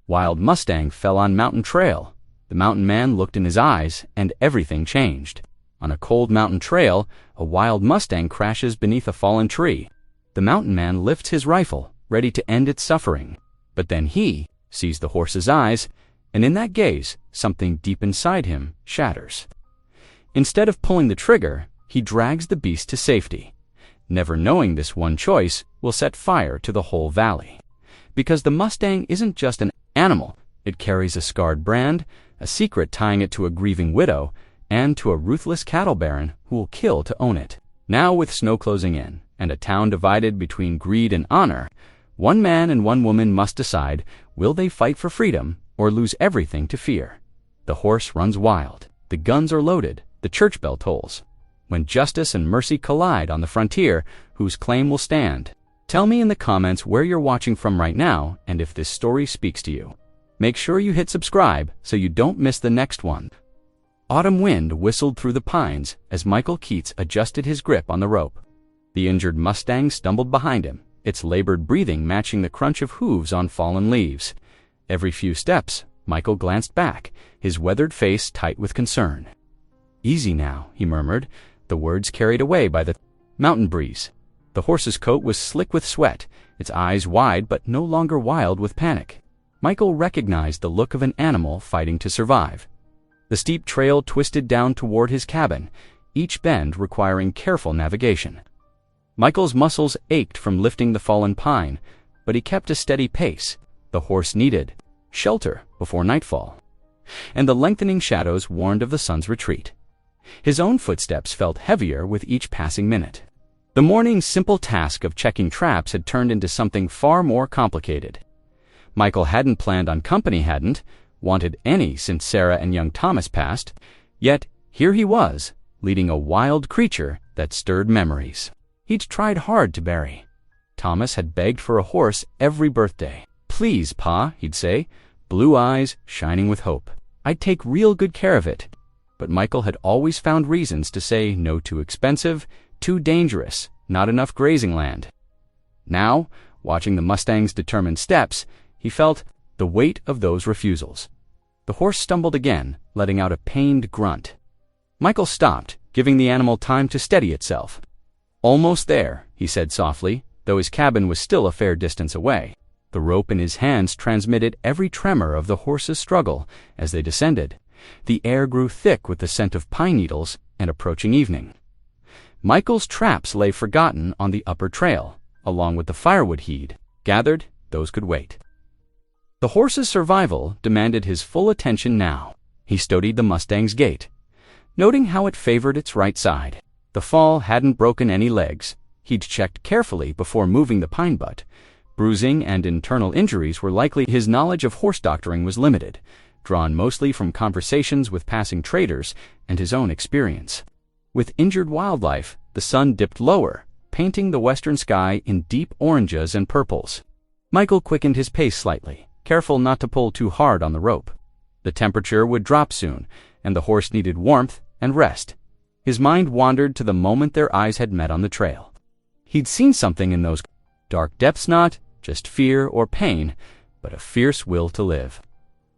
Wild Mustang fell on mountain trail. The mountain man looked in his eyes, and everything changed. On a cold mountain trail, a wild Mustang crashes beneath a fallen tree. The mountain man lifts his rifle, ready to end its suffering. But then he sees the horse's eyes, and in that gaze, something deep inside him shatters. Instead of pulling the trigger, he drags the beast to safety, never knowing this one choice will set fire to the whole valley. Because the Mustang isn't just an animal, it carries a scarred brand, a secret tying it to a grieving widow, and to a ruthless cattle baron who will kill to own it. Now, with snow closing in, and a town divided between greed and honor, one man and one woman must decide, will they fight for freedom or lose everything to fear? The horse runs wild. The guns are loaded. The church bell tolls. When justice and mercy collide on the frontier, whose claim will stand? Tell me in the comments where you're watching from right now and if this story speaks to you. Make sure you hit subscribe so you don't miss the next one. Autumn wind whistled through the pines as Michael Keats adjusted his grip on the rope. The injured Mustang stumbled behind him, its labored breathing matching the crunch of hooves on fallen leaves. Every few steps, Michael glanced back, his weathered face tight with concern. "Easy now," he murmured, the words carried away by the mountain breeze. The horse's coat was slick with sweat, its eyes wide but no longer wild with panic. Michael recognized the look of an animal fighting to survive. The steep trail twisted down toward his cabin, each bend requiring careful navigation. Michael's muscles ached from lifting the fallen pine, but he kept a steady pace. The horse needed shelter before nightfall, and the lengthening shadows warned of the sun's retreat. His own footsteps felt heavier with each passing minute. The morning's simple task of checking traps had turned into something far more complicated. Michael hadn't planned on company, hadn't wanted any since Sarah and young Thomas passed, yet here he was, leading a wild creature that stirred memories he'd tried hard to bury. Thomas had begged for a horse every birthday. "Please, Pa," he'd say, blue eyes shining with hope. "I'd take real good care of it." But Michael had always found reasons to say no, too expensive, too dangerous, not enough grazing land. Now, watching the Mustang's determined steps, he felt the weight of those refusals. The horse stumbled again, letting out a pained grunt. Michael stopped, giving the animal time to steady itself. "Almost there," he said softly, though his cabin was still a fair distance away. The rope in his hands transmitted every tremor of the horse's struggle as they descended. The air grew thick with the scent of pine needles and approaching evening. Michael's traps lay forgotten on the upper trail, along with the firewood he'd gathered. Those could wait. The horse's survival demanded his full attention now. He studied the Mustang's gait, noting how it favored its right side. The fall hadn't broken any legs. He'd checked carefully before moving the pine butt. Bruising and internal injuries were likely. His knowledge of horse doctoring was limited, drawn mostly from conversations with passing traders and his own experience. With injured wildlife, the sun dipped lower, painting the western sky in deep oranges and purples. Michael quickened his pace slightly, careful not to pull too hard on the rope. The temperature would drop soon, and the horse needed warmth and rest. His mind wandered to the moment their eyes had met on the trail. He'd seen something in those dark depths, not just fear or pain, but a fierce will to live.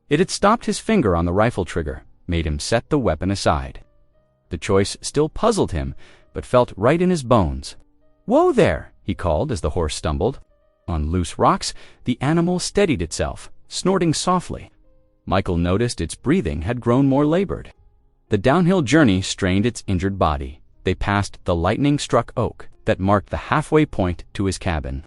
It had stopped his finger on the rifle trigger, made him set the weapon aside. The choice still puzzled him, but felt right in his bones. "Whoa there!" he called as the horse stumbled. On loose rocks, the animal steadied itself, snorting softly. Michael noticed its breathing had grown more labored. The downhill journey strained its injured body. They passed the lightning-struck oak that marked the halfway point to his cabin.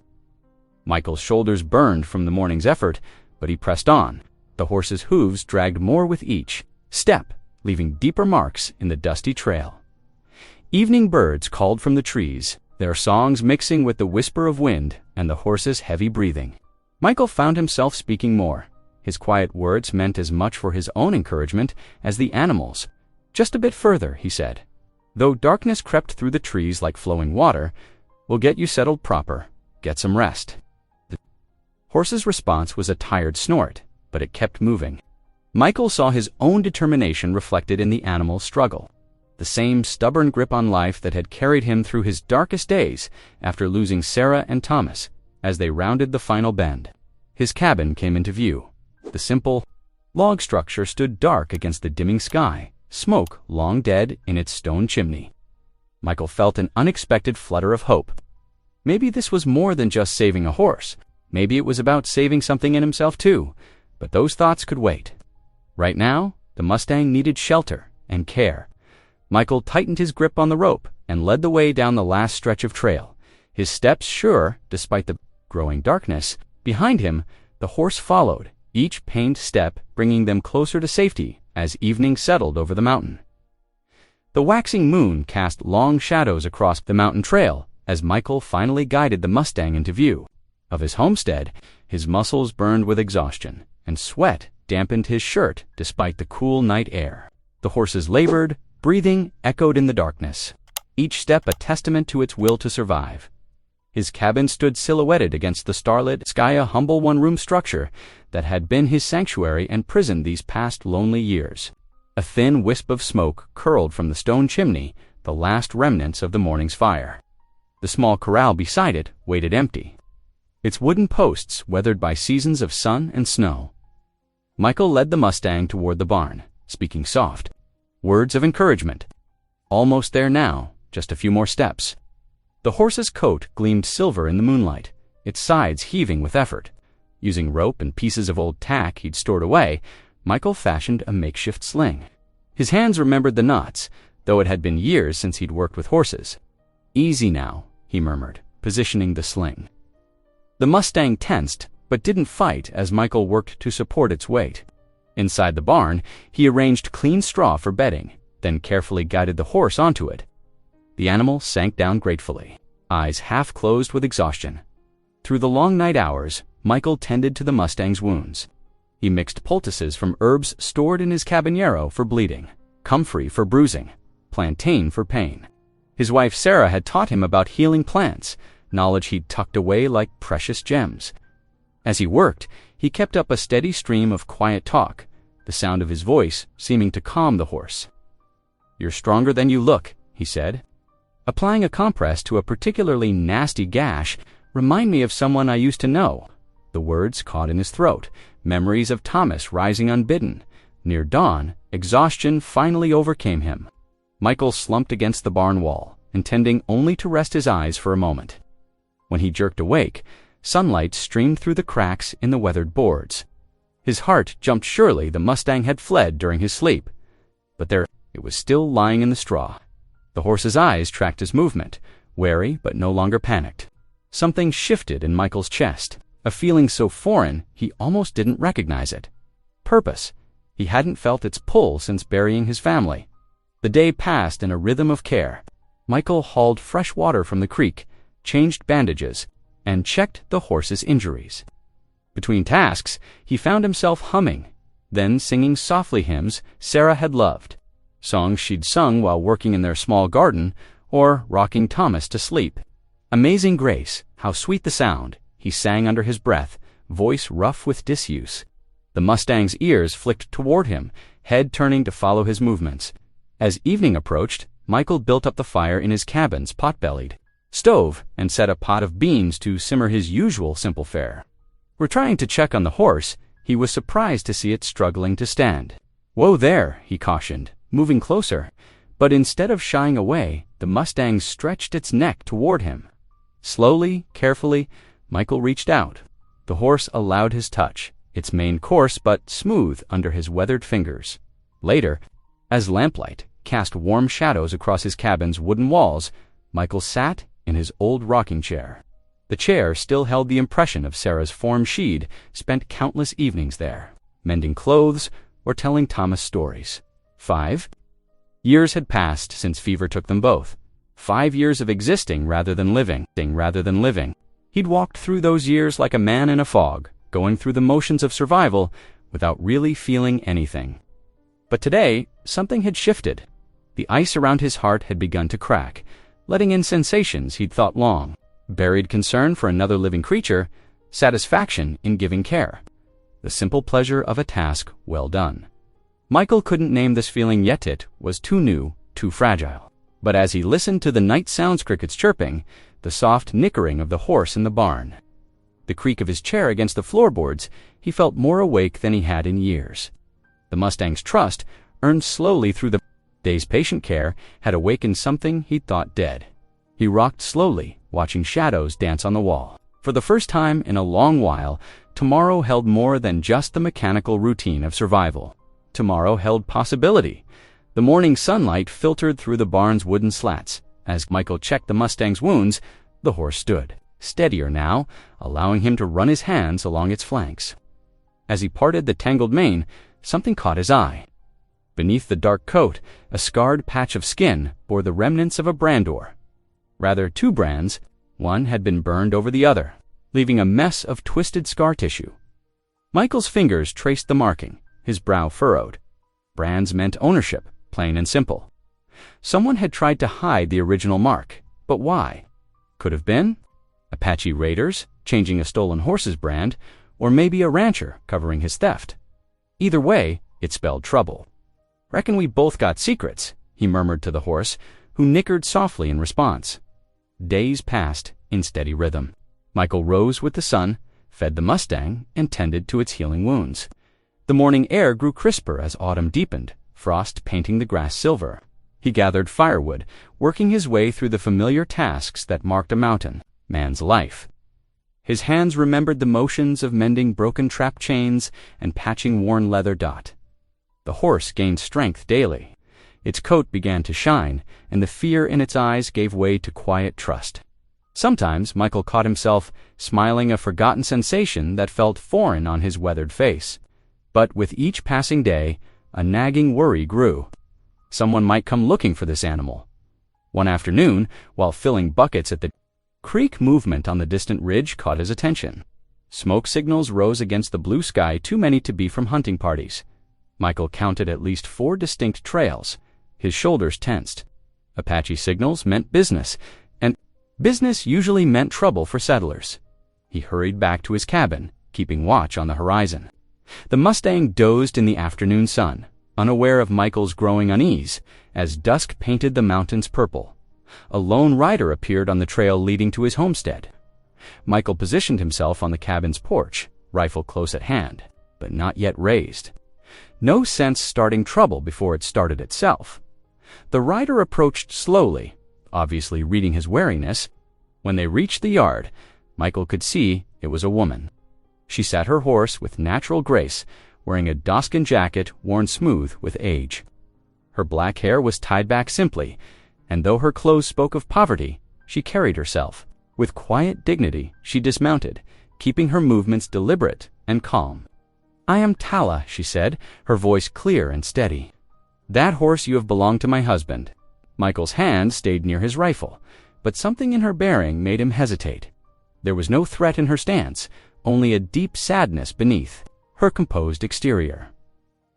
Michael's shoulders burned from the morning's effort, but he pressed on. The horse's hooves dragged more with each step, leaving deeper marks in the dusty trail. Evening birds called from the trees, their songs mixing with the whisper of wind and the horse's heavy breathing. Michael found himself speaking more. His quiet words meant as much for his own encouragement as the animal's. "Just a bit further," he said. "Though darkness crept through the trees like flowing water, we'll get you settled proper. Get some rest." The horse's response was a tired snort, but it kept moving. Michael saw his own determination reflected in the animal's struggle. The same stubborn grip on life that had carried him through his darkest days after losing Sarah and Thomas. As they rounded the final bend, his cabin came into view. The simple log structure stood dark against the dimming sky, smoke long dead in its stone chimney. Michael felt an unexpected flutter of hope. Maybe this was more than just saving a horse. Maybe it was about saving something in himself too. But those thoughts could wait. Right now, the Mustang needed shelter and care. Michael tightened his grip on the rope and led the way down the last stretch of trail, his steps sure despite the growing darkness. Behind him, the horse followed, each pained step bringing them closer to safety as evening settled over the mountain. The waxing moon cast long shadows across the mountain trail as Michael finally guided the Mustang into view. Of his homestead, his muscles burned with exhaustion, and sweat dampened his shirt despite the cool night air. The horse's labored, breathing echoed in the darkness, each step a testament to its will to survive. His cabin stood silhouetted against the starlit sky, a humble one-room structure that had been his sanctuary and prison these past lonely years. A thin wisp of smoke curled from the stone chimney, the last remnants of the morning's fire. The small corral beside it waited empty, its wooden posts weathered by seasons of sun and snow. Michael led the Mustang toward the barn, speaking soft words of encouragement. Almost there now, just a few more steps. The horse's coat gleamed silver in the moonlight, its sides heaving with effort. Using rope and pieces of old tack he'd stored away, Michael fashioned a makeshift sling. His hands remembered the knots, though it had been years since he'd worked with horses. "Easy now," he murmured, positioning the sling. The Mustang tensed, but didn't fight as Michael worked to support its weight. Inside the barn, he arranged clean straw for bedding, then carefully guided the horse onto it. The animal sank down gratefully, eyes half closed with exhaustion. Through the long night hours, Michael tended to the Mustang's wounds. He mixed poultices from herbs stored in his cabanero for bleeding, comfrey for bruising, plantain for pain. His wife Sarah had taught him about healing plants, knowledge he'd tucked away like precious gems. As he worked, he kept up a steady stream of quiet talk, the sound of his voice seeming to calm the horse. "You're stronger than you look," he said. "Applying a compress to a particularly nasty gash remind me of someone I used to know." The words caught in his throat, memories of Thomas rising unbidden. Near dawn, exhaustion finally overcame him. Michael slumped against the barn wall, intending only to rest his eyes for a moment. When he jerked awake, sunlight streamed through the cracks in the weathered boards. His heart jumped. Surely the Mustang had fled during his sleep. But there it was, still lying in the straw. The horse's eyes tracked his movement, wary but no longer panicked. Something shifted in Michael's chest, a feeling so foreign he almost didn't recognize it. Purpose. He hadn't felt its pull since burying his family. The day passed in a rhythm of care. Michael hauled fresh water from the creek, changed bandages, and checked the horse's injuries. Between tasks, he found himself humming, then singing softly hymns Sarah had loved, songs she'd sung while working in their small garden, or rocking Thomas to sleep. "Amazing Grace, how sweet the sound," he sang under his breath, voice rough with disuse. The Mustang's ears flicked toward him, head turning to follow his movements. As evening approached, Michael built up the fire in his cabin's pot-bellied stove and set a pot of beans to simmer his usual simple fare. Trying to check on the horse, he was surprised to see it struggling to stand. "Whoa there," he cautioned, moving closer, but instead of shying away, the Mustang stretched its neck toward him. Slowly, carefully, Michael reached out. The horse allowed his touch, its mane coarse but smooth under his weathered fingers. Later, as lamplight cast warm shadows across his cabin's wooden walls, Michael sat in his old rocking chair. The chair still held the impression of Sarah's form. She'd spent countless evenings there, mending clothes or telling Thomas stories. 5 years had passed since fever took them both. 5 years of existing rather than living. He'd walked through those years like a man in a fog, going through the motions of survival without really feeling anything. But today, something had shifted. The ice around his heart had begun to crack, letting in sensations he'd thought long. Buried concern for another living creature, satisfaction in giving care. The simple pleasure of a task well done. Michael couldn't name this feeling yet. It was too new, too fragile. But as he listened to the night sounds, crickets chirping, the soft nickering of the horse in the barn, The creak of his chair against the floorboards, he felt more awake than he had in years. The Mustang's trust, earned slowly through the day's patient care, had awakened something he'd thought dead. He rocked slowly, watching shadows dance on the wall. For the first time in a long while, tomorrow held more than just the mechanical routine of survival. Tomorrow held possibility. The morning sunlight filtered through the barn's wooden slats. As Michael checked the Mustang's wounds, the horse stood, steadier now, allowing him to run his hands along its flanks. As he parted the tangled mane, something caught his eye. Beneath the dark coat, a scarred patch of skin bore the remnants of a brandor. Rather, two brands. One had been burned over the other, leaving a mess of twisted scar tissue. Michael's fingers traced the marking, his brow furrowed. Brands meant ownership, plain and simple. Someone had tried to hide the original mark, but why? Could have been Apache raiders, changing a stolen horse's brand, or maybe a rancher covering his theft. Either way, it spelled trouble. "Reckon we both got secrets," he murmured to the horse, who nickered softly in response. Days passed in steady rhythm. Michael rose with the sun, fed the Mustang, and tended to its healing wounds. The morning air grew crisper as autumn deepened, frost painting the grass silver. He gathered firewood, working his way through the familiar tasks that marked a mountain man's life. His hands remembered the motions of mending broken trap chains and patching worn leather dot. The horse gained strength daily. Its coat began to shine, and the fear in its eyes gave way to quiet trust. Sometimes Michael caught himself smiling a forgotten sensation that felt foreign on his weathered face. But with each passing day, a nagging worry grew. Someone might come looking for this animal. One afternoon, while filling buckets at the creek, movement on the distant ridge caught his attention. Smoke signals rose against the blue sky, too many to be from hunting parties. Michael counted at least 4 distinct trails. His shoulders tensed. Apache signals meant business, and business usually meant trouble for settlers. He hurried back to his cabin, keeping watch on the horizon. The Mustang dozed in the afternoon sun, unaware of Michael's growing unease, as dusk painted the mountains purple. A lone rider appeared on the trail leading to his homestead. Michael positioned himself on the cabin's porch, rifle close at hand, but not yet raised. No sense starting trouble before it started itself. The rider approached slowly, obviously reading his wariness. When they reached the yard, Michael could see it was a woman. She sat her horse with natural grace, wearing a doeskin jacket worn smooth with age. Her black hair was tied back simply, and though her clothes spoke of poverty, she carried herself. With quiet dignity, she dismounted, keeping her movements deliberate and calm. "I am Tala," she said, her voice clear and steady. "That horse you have belonged to my husband." Michael's hand stayed near his rifle, but something in her bearing made him hesitate. There was no threat in her stance, only a deep sadness beneath her composed exterior.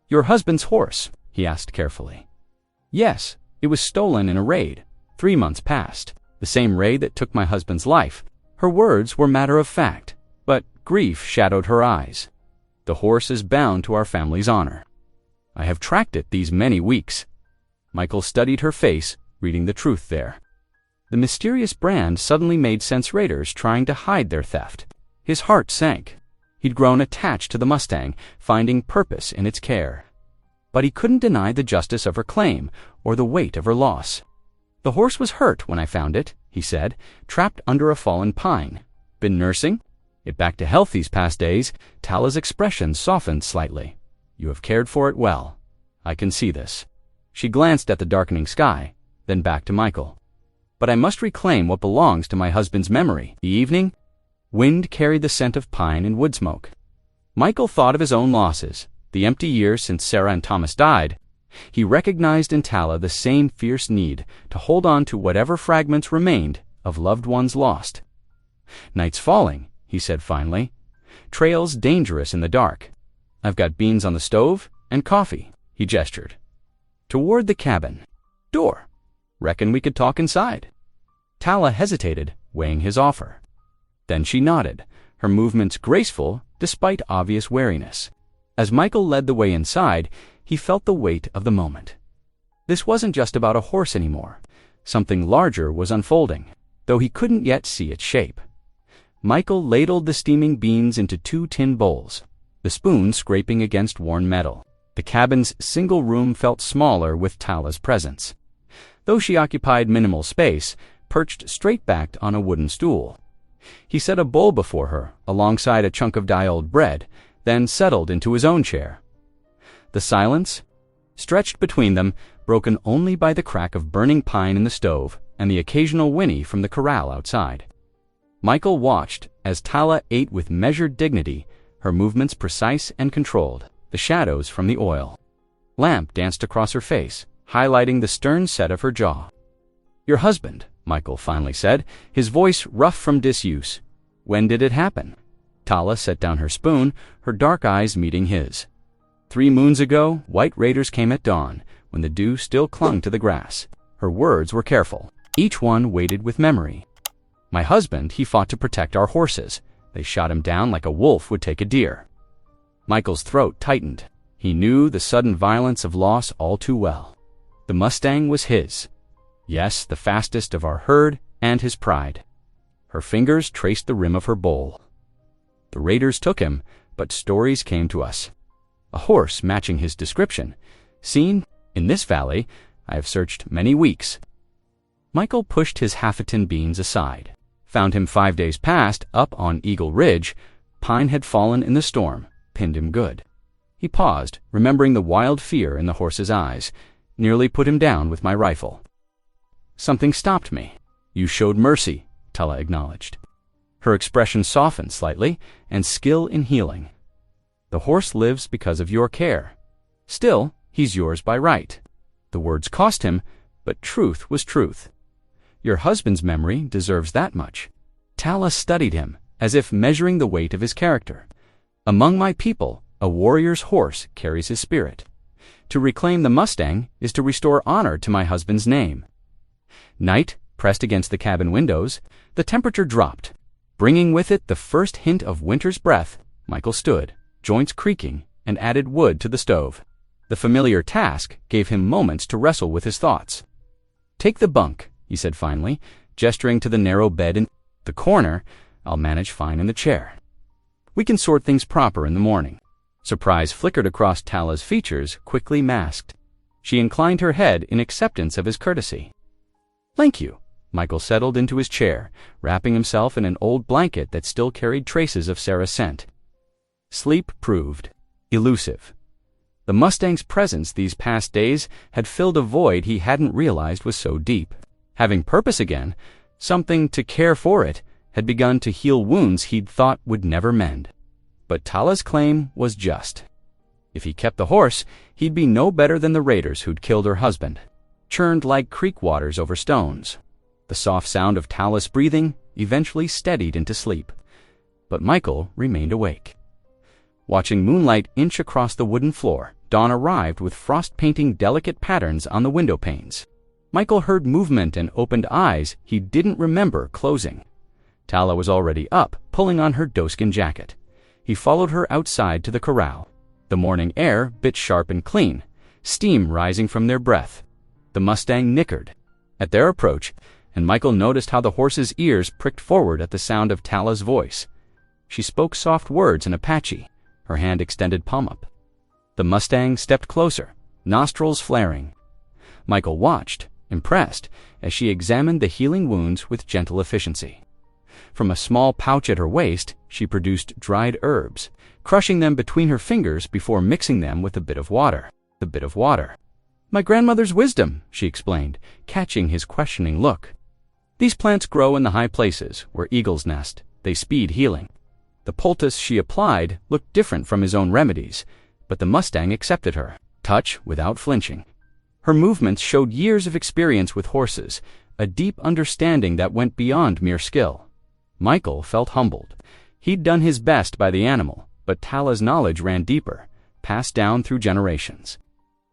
"Your husband's horse?" he asked carefully. "Yes, it was stolen in a raid, 3 months past. The same raid that took my husband's life." Her words were matter of fact, but grief shadowed her eyes. "The horse is bound to our family's honor. I have tracked it these many weeks." Michael studied her face, reading the truth there. The mysterious brand suddenly made sense. Raiders trying to hide their theft. His heart sank. He'd grown attached to the Mustang, finding purpose in its care. But he couldn't deny the justice of her claim or the weight of her loss. "The horse was hurt when I found it," he said, "trapped under a fallen pine. Been nursing it back to health these past days." Tala's expression softened slightly. "You have cared for it well. I can see this." She glanced at the darkening sky, then back to Michael. "But I must reclaim what belongs to my husband's memory." The evening wind carried the scent of pine and wood smoke. Michael thought of his own losses, the empty years since Sarah and Thomas died. He recognized in Tala the same fierce need to hold on to whatever fragments remained of loved ones lost. "Night's falling," he said finally. "Trails dangerous in the dark. I've got beans on the stove and coffee." He gestured toward the cabin door. "Reckon we could talk inside." Tala hesitated, weighing his offer. Then she nodded, her movements graceful despite obvious wariness. As Michael led the way inside, he felt the weight of the moment. This wasn't just about a horse anymore. Something larger was unfolding, though he couldn't yet see its shape. Michael ladled the steaming beans into 2 tin bowls, the spoon scraping against worn metal. The cabin's single room felt smaller with Tala's presence. Though she occupied minimal space, perched straight-backed on a wooden stool. He set a bowl before her, alongside a chunk of die-old bread, then settled into his own chair. The silence, stretched between them, broken only by the crack of burning pine in the stove and the occasional whinny from the corral outside. Michael watched as Tala ate with measured dignity, her movements precise and controlled, the shadows from the oil. Lamp danced across her face, highlighting the stern set of her jaw. "Your husband," Michael finally said, his voice rough from disuse. "When did it happen?" Tala set down her spoon, her dark eyes meeting his. 3 moons ago, white raiders came at dawn, when the dew still clung to the grass. Her words were careful, each one weighted with memory. "My husband, he fought to protect our horses. They shot him down like a wolf would take a deer." Michael's throat tightened. He knew the sudden violence of loss all too well. The Mustang was his. Yes, the fastest of our herd and his pride. Her fingers traced the rim of her bowl. "The raiders took him, but stories came to us. A horse matching his description. Seen in this valley, I have searched many weeks." Michael pushed his half-a-tin beans aside. Found him 5 days past, up on Eagle Ridge. Pine had fallen in the storm, pinned him good. He paused, remembering the wild fear in the horse's eyes. "Nearly put him down with my rifle." "Something stopped me." "You showed mercy," Tala acknowledged. Her expression softened slightly, and skill in healing. "The horse lives because of your care. Still, he's yours by right." The words cost him, but truth was truth. "Your husband's memory deserves that much." Tala studied him, as if measuring the weight of his character. "Among my people, a warrior's horse carries his spirit. To reclaim the Mustang is to restore honor to my husband's name." Night pressed against the cabin windows. The temperature dropped. Bringing with it the first hint of winter's breath, Michael stood, joints creaking, and added wood to the stove. The familiar task gave him moments to wrestle with his thoughts. "Take the bunk," he said finally, gesturing to the narrow bed in the corner. "I'll manage fine in the chair. We can sort things proper in the morning." Surprise flickered across Tala's features, quickly masked. She inclined her head in acceptance of his courtesy. "Thank you." Michael settled into his chair, wrapping himself in an old blanket that still carried traces of Sarah's scent. Sleep proved elusive. The Mustang's presence these past days had filled a void he hadn't realized was so deep. Having purpose again, something to care for it, had begun to heal wounds he'd thought would never mend. But Tala's claim was just. If he kept the horse, he'd be no better than the raiders who'd killed her husband. Churned like creek waters over stones. The soft sound of Tala's breathing eventually steadied into sleep. But Michael remained awake. Watching moonlight inch across the wooden floor, dawn arrived with frost painting delicate patterns on the window panes. Michael heard movement and opened eyes he didn't remember closing. Tala was already up, pulling on her doeskin jacket. He followed her outside to the corral. The morning air bit sharp and clean, steam rising from their breath. The Mustang nickered at their approach, and Michael noticed how the horse's ears pricked forward at the sound of Tala's voice. She spoke soft words in Apache, her hand extended palm up. The Mustang stepped closer, nostrils flaring. Michael watched, impressed, as she examined the healing wounds with gentle efficiency. From a small pouch at her waist, she produced dried herbs, crushing them between her fingers before mixing them with a bit of water. The bit of water. "My grandmother's wisdom," she explained, catching his questioning look. "These plants grow in the high places, where eagles nest. They speed healing." The poultice she applied looked different from his own remedies, but the Mustang accepted her, touch without flinching. Her movements showed years of experience with horses, a deep understanding that went beyond mere skill. Michael felt humbled. He'd done his best by the animal, but Tala's knowledge ran deeper, passed down through generations.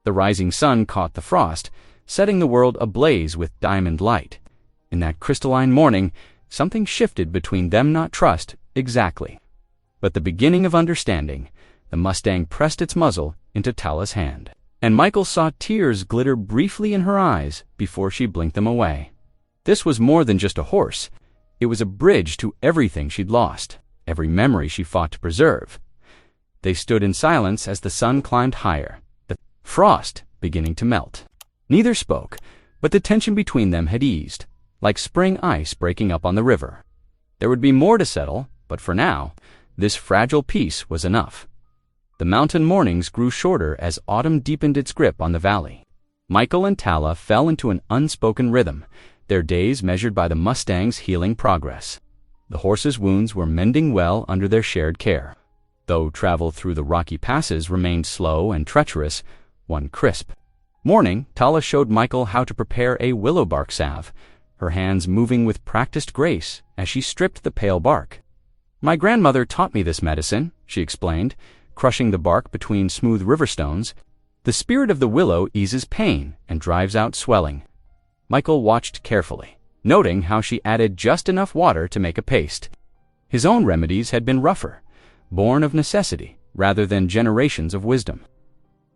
The rising sun caught the frost, setting the world ablaze with diamond light. In that crystalline morning, something shifted between them, not trust, exactly. But the beginning of understanding. The Mustang pressed its muzzle into Tala's hand, and Michael saw tears glitter briefly in her eyes before she blinked them away. This was more than just a horse. It was a bridge to everything she'd lost, every memory she fought to preserve. They stood in silence as the sun climbed higher, the frost beginning to melt. Neither spoke, but the tension between them had eased, like spring ice breaking up on the river. There would be more to settle, but for now, this fragile peace was enough. The mountain mornings grew shorter as autumn deepened its grip on the valley. Michael and Tala fell into an unspoken rhythm, their days measured by the Mustang's healing progress. The horse's wounds were mending well under their shared care. Though travel through the rocky passes remained slow and treacherous, one crisp morning, Tala showed Michael how to prepare a willow bark salve, her hands moving with practiced grace as she stripped the pale bark. "My grandmother taught me this medicine," she explained, crushing the bark between smooth river stones. "The spirit of the willow eases pain and drives out swelling." Michael watched carefully, noting how she added just enough water to make a paste. His own remedies had been rougher, born of necessity rather than generations of wisdom.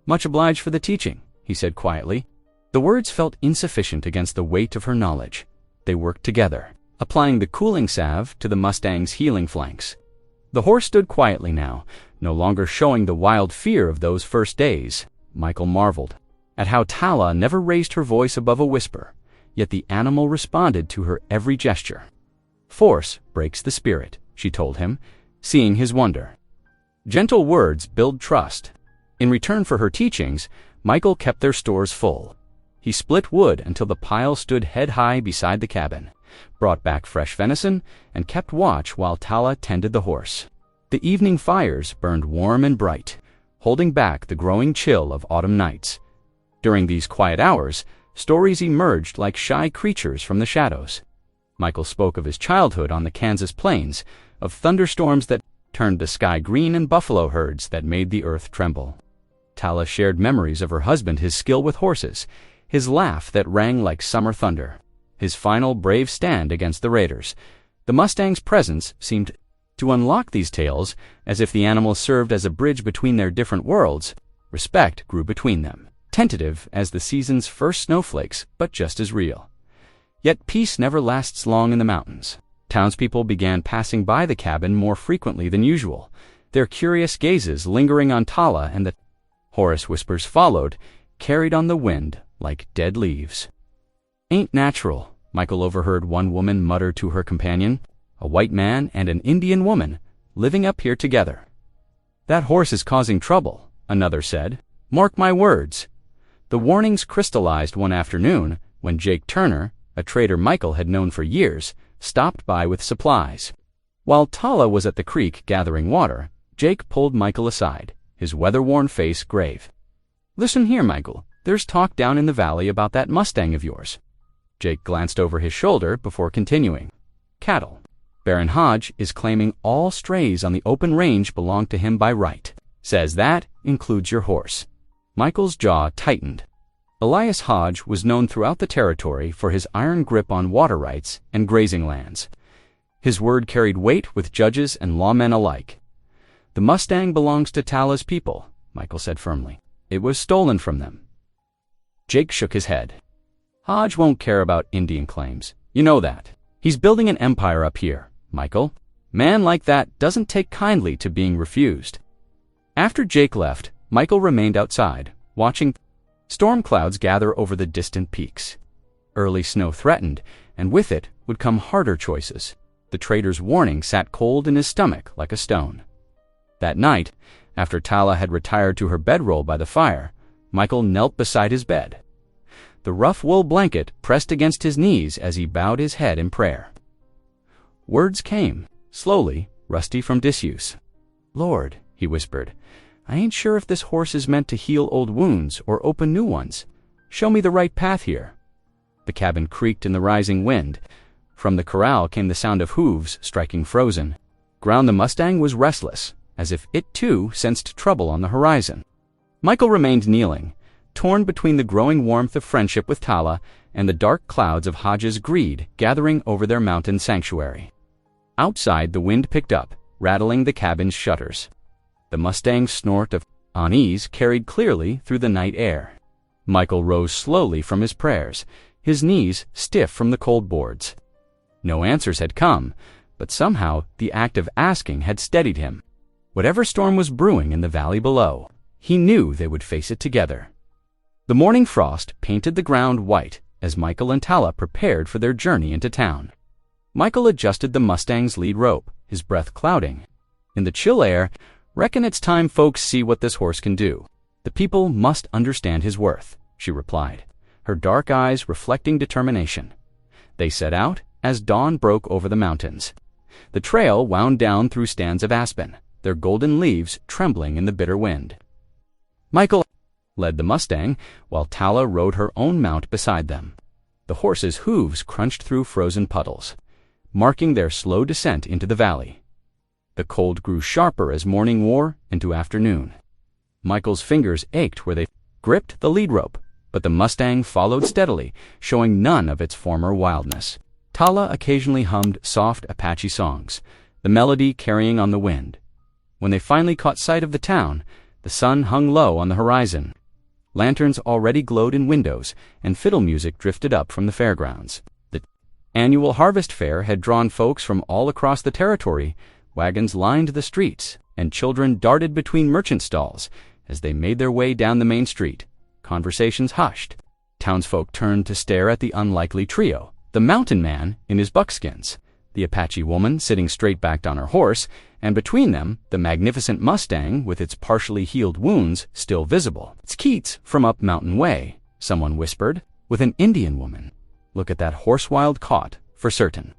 "Much obliged for the teaching," he said quietly. The words felt insufficient against the weight of her knowledge. They worked together, applying the cooling salve to the Mustang's healing flanks. The horse stood quietly now, no longer showing the wild fear of those first days. Michael marveled at how Tala never raised her voice above a whisper, yet the animal responded to her every gesture. "Force breaks the spirit," she told him, seeing his wonder. Gentle words build trust. In return for her teachings, Michael kept their stores full. He split wood until the pile stood head-high beside the cabin, brought back fresh venison, and kept watch while Tala tended the horse. The evening fires burned warm and bright, holding back the growing chill of autumn nights. During these quiet hours, stories emerged like shy creatures from the shadows. Michael spoke of his childhood on the Kansas plains, of thunderstorms that turned the sky green and buffalo herds that made the earth tremble. Tala shared memories of her husband, his skill with horses, his laugh that rang like summer thunder, his final brave stand against the raiders. The Mustang's presence seemed to unlock these tales, as if the animal served as a bridge between their different worlds. Respect grew between them, tentative as the season's first snowflakes, but just as real. Yet peace never lasts long in the mountains. Townspeople began passing by the cabin more frequently than usual, their curious gazes lingering on Tala, and the hoarse whispers followed, carried on the wind like dead leaves. "Ain't natural," Michael overheard one woman mutter to her companion. "A white man and an Indian woman living up here together." "That horse is causing trouble," another said. "Mark my words." The warnings crystallized one afternoon when Jake Turner, a trader Michael had known for years, stopped by with supplies. While Tala was at the creek gathering water, Jake pulled Michael aside, his weather-worn face grave. "Listen here, Michael. There's talk down in the valley about that Mustang of yours." Jake glanced over his shoulder before continuing. "Cattle. Baron Hodge is claiming all strays on the open range belong to him by right. Says that includes your horse." Michael's jaw tightened. Elias Hodge was known throughout the territory for his iron grip on water rights and grazing lands. His word carried weight with judges and lawmen alike. "The Mustang belongs to Tala's people," Michael said firmly. "It was stolen from them." Jake shook his head. "Hodge won't care about Indian claims. You know that. He's building an empire up here, Michael. Man like that doesn't take kindly to being refused." After Jake left, Michael remained outside, watching storm clouds gather over the distant peaks. Early snow threatened, and with it would come harder choices. The trader's warning sat cold in his stomach like a stone. That night, after Tala had retired to her bedroll by the fire, Michael knelt beside his bed. The rough wool blanket pressed against his knees as he bowed his head in prayer. Words came, slowly, rusty from disuse. "Lord," he whispered, "I ain't sure if this horse is meant to heal old wounds or open new ones. Show me the right path here." The cabin creaked in the rising wind. From the corral came the sound of hooves striking frozen ground. The Mustang was restless, as if it too sensed trouble on the horizon. Michael remained kneeling, torn between the growing warmth of friendship with Tala and the dark clouds of Hodge's greed gathering over their mountain sanctuary. Outside, the wind picked up, rattling the cabin's shutters. The Mustang's snort of unease carried clearly through the night air. Michael rose slowly from his prayers, his knees stiff from the cold boards. No answers had come, but somehow the act of asking had steadied him. Whatever storm was brewing in the valley below, he knew they would face it together. The morning frost painted the ground white as Michael and Tala prepared for their journey into town. Michael adjusted the Mustang's lead rope, his breath clouding. In the chill air, "Reckon it's time folks see what this horse can do. The people must understand his worth," she replied, her dark eyes reflecting determination. They set out as dawn broke over the mountains. The trail wound down through stands of aspen, their golden leaves trembling in the bitter wind. Michael led the Mustang, while Tala rode her own mount beside them. The horse's hooves crunched through frozen puddles, marking their slow descent into the valley. The cold grew sharper as morning wore into afternoon. Michael's fingers ached where they gripped the lead rope, but the Mustang followed steadily, showing none of its former wildness. Tala occasionally hummed soft Apache songs, the melody carrying on the wind. When they finally caught sight of the town, the sun hung low on the horizon. Lanterns already glowed in windows, and fiddle music drifted up from the fairgrounds. The annual harvest fair had drawn folks from all across the territory. Wagons lined the streets, and children darted between merchant stalls as they made their way down the main street. Conversations hushed. Townsfolk turned to stare at the unlikely trio, the mountain man in his buckskins, the Apache woman sitting straight-backed on her horse, and between them, the magnificent Mustang with its partially healed wounds still visible. "It's Keats from up Mountain Way," someone whispered, with an Indian woman. "Look at that horse-wild caught, for certain."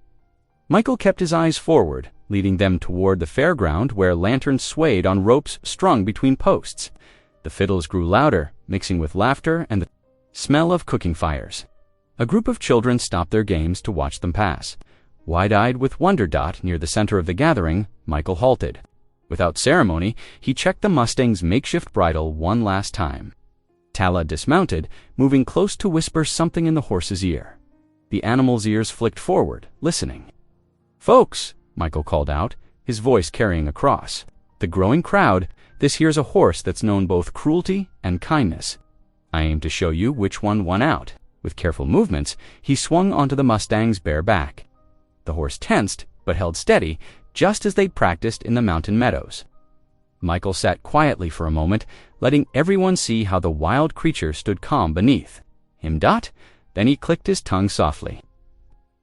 Michael kept his eyes forward, leading them toward the fairground where lanterns swayed on ropes strung between posts. The fiddles grew louder, mixing with laughter and the smell of cooking fires. A group of children stopped their games to watch them pass. Wide-eyed with wonder, near the center of the gathering, Michael halted. Without ceremony, he checked the Mustang's makeshift bridle one last time. Tala dismounted, moving close to whisper something in the horse's ear. The animal's ears flicked forward, listening. "Folks," Michael called out, his voice carrying across the growing crowd, "this here's a horse that's known both cruelty and kindness. I aim to show you which one won out." With careful movements, he swung onto the Mustang's bare back. The horse tensed, but held steady, just as they'd practiced in the mountain meadows. Michael sat quietly for a moment, letting everyone see how the wild creature stood calm beneath him. Then he clicked his tongue softly.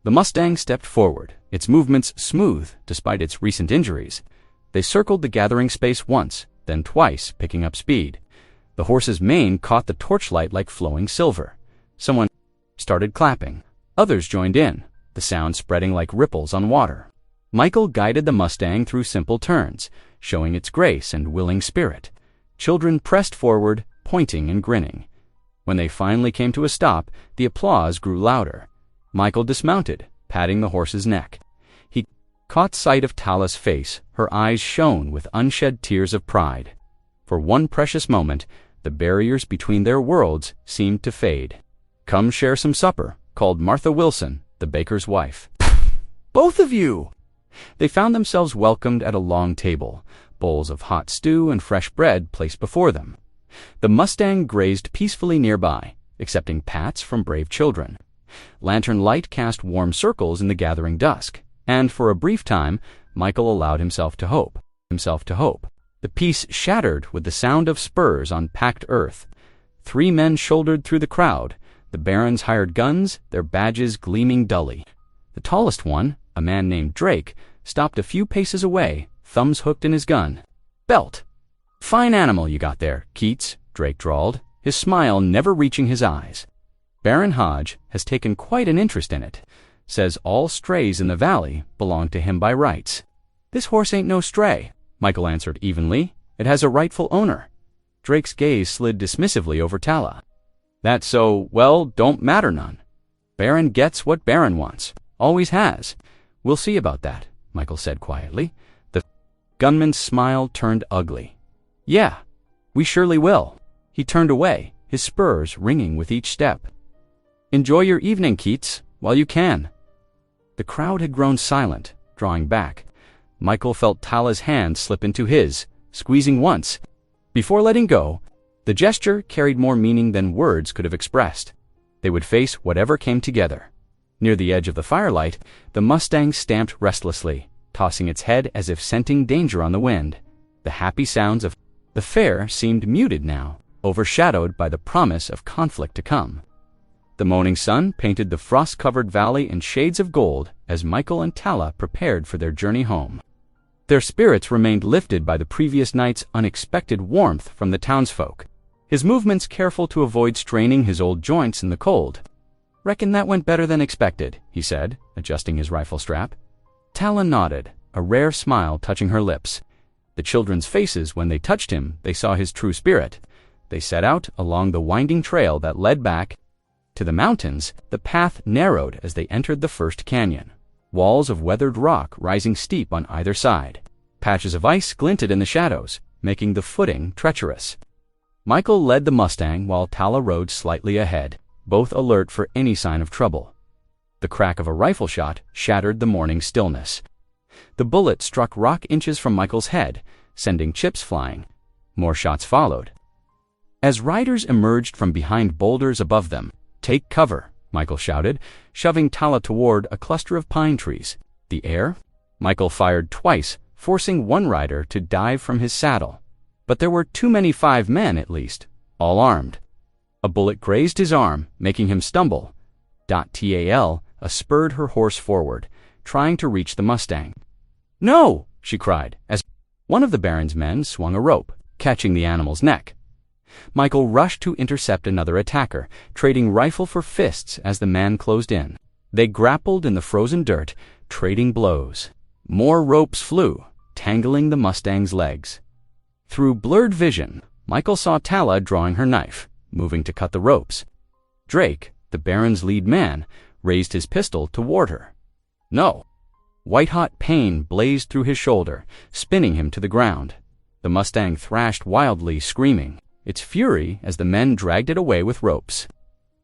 The Mustang stepped forward, its movements smooth despite its recent injuries. They circled the gathering space once, then twice, picking up speed. The horse's mane caught the torchlight like flowing silver. Someone started clapping. Others joined in, the sound spreading like ripples on water. Michael guided the Mustang through simple turns, showing its grace and willing spirit. Children pressed forward, pointing and grinning. When they finally came to a stop, the applause grew louder. Michael dismounted, patting the horse's neck. He caught sight of Tala's face. Her eyes shone with unshed tears of pride. For one precious moment, the barriers between their worlds seemed to fade. "Come share some supper," called Martha Wilson, the baker's wife. "Both of you!" They found themselves welcomed at a long table, bowls of hot stew and fresh bread placed before them. The Mustang grazed peacefully nearby, accepting pats from brave children. Lantern light cast warm circles in the gathering dusk, and for a brief time, Michael allowed himself to hope. The peace shattered with the sound of spurs on packed earth. 3 men shouldered through the crowd, the barons' hired guns, their badges gleaming dully. The tallest one, a man named Drake, stopped a few paces away, thumbs hooked in his gun. "Belt. Fine animal you got there, Keats," Drake drawled, his smile never reaching his eyes. "Baron Hodge has taken quite an interest in it. Says all strays in the valley belong to him by rights." "This horse ain't no stray," Michael answered evenly. "It has a rightful owner." Drake's gaze slid dismissively over Tala. "That's so, well, don't matter none. Baron gets what Baron wants. Always has. We'll see about that," Michael said quietly. The gunman's smile turned ugly. "Yeah, we surely will." He turned away, his spurs ringing with each step. "Enjoy your evening, Keats, while you can." The crowd had grown silent, drawing back. Michael felt Tala's hand slip into his, squeezing once. Before letting go, the gesture carried more meaning than words could have expressed. They would face whatever came together. Near the edge of the firelight, the Mustang stamped restlessly, tossing its head as if scenting danger on the wind. The happy sounds of the fair seemed muted now, overshadowed by the promise of conflict to come. The morning sun painted the frost-covered valley in shades of gold as Michael and Tala prepared for their journey home. Their spirits remained lifted by the previous night's unexpected warmth from the townsfolk, his movements careful to avoid straining his old joints in the cold. "Reckon that went better than expected," he said, adjusting his rifle strap. Tala nodded, a rare smile touching her lips. The children's faces, when they touched him, they saw his true spirit. They set out along the winding trail that led back to the mountains. The path narrowed as they entered the first canyon, walls of weathered rock rising steep on either side. Patches of ice glinted in the shadows, making the footing treacherous. Michael led the Mustang while Tala rode slightly ahead, both alert for any sign of trouble. The crack of a rifle shot shattered the morning stillness. The bullet struck rock inches from Michael's head, sending chips flying. More shots followed. As riders emerged from behind boulders above them, "Take cover," Michael shouted, shoving Tala toward a cluster of pine trees. The air? Michael fired twice, forcing one rider to dive from his saddle. But there were too many 5 men, at least, all armed. A bullet grazed his arm, making him stumble. Tal spurred her horse forward, trying to reach the Mustang. "No!" she cried, as one of the Baron's men swung a rope, catching the animal's neck. Michael rushed to intercept another attacker, trading rifle for fists as the man closed in. They grappled in the frozen dirt, trading blows. More ropes flew, tangling the Mustang's legs. Through blurred vision, Michael saw Tala drawing her knife, moving to cut the ropes. Drake, the Baron's lead man, raised his pistol to ward her. No! White-hot pain blazed through his shoulder, spinning him to the ground. The Mustang thrashed wildly, screaming, its fury as the men dragged it away with ropes.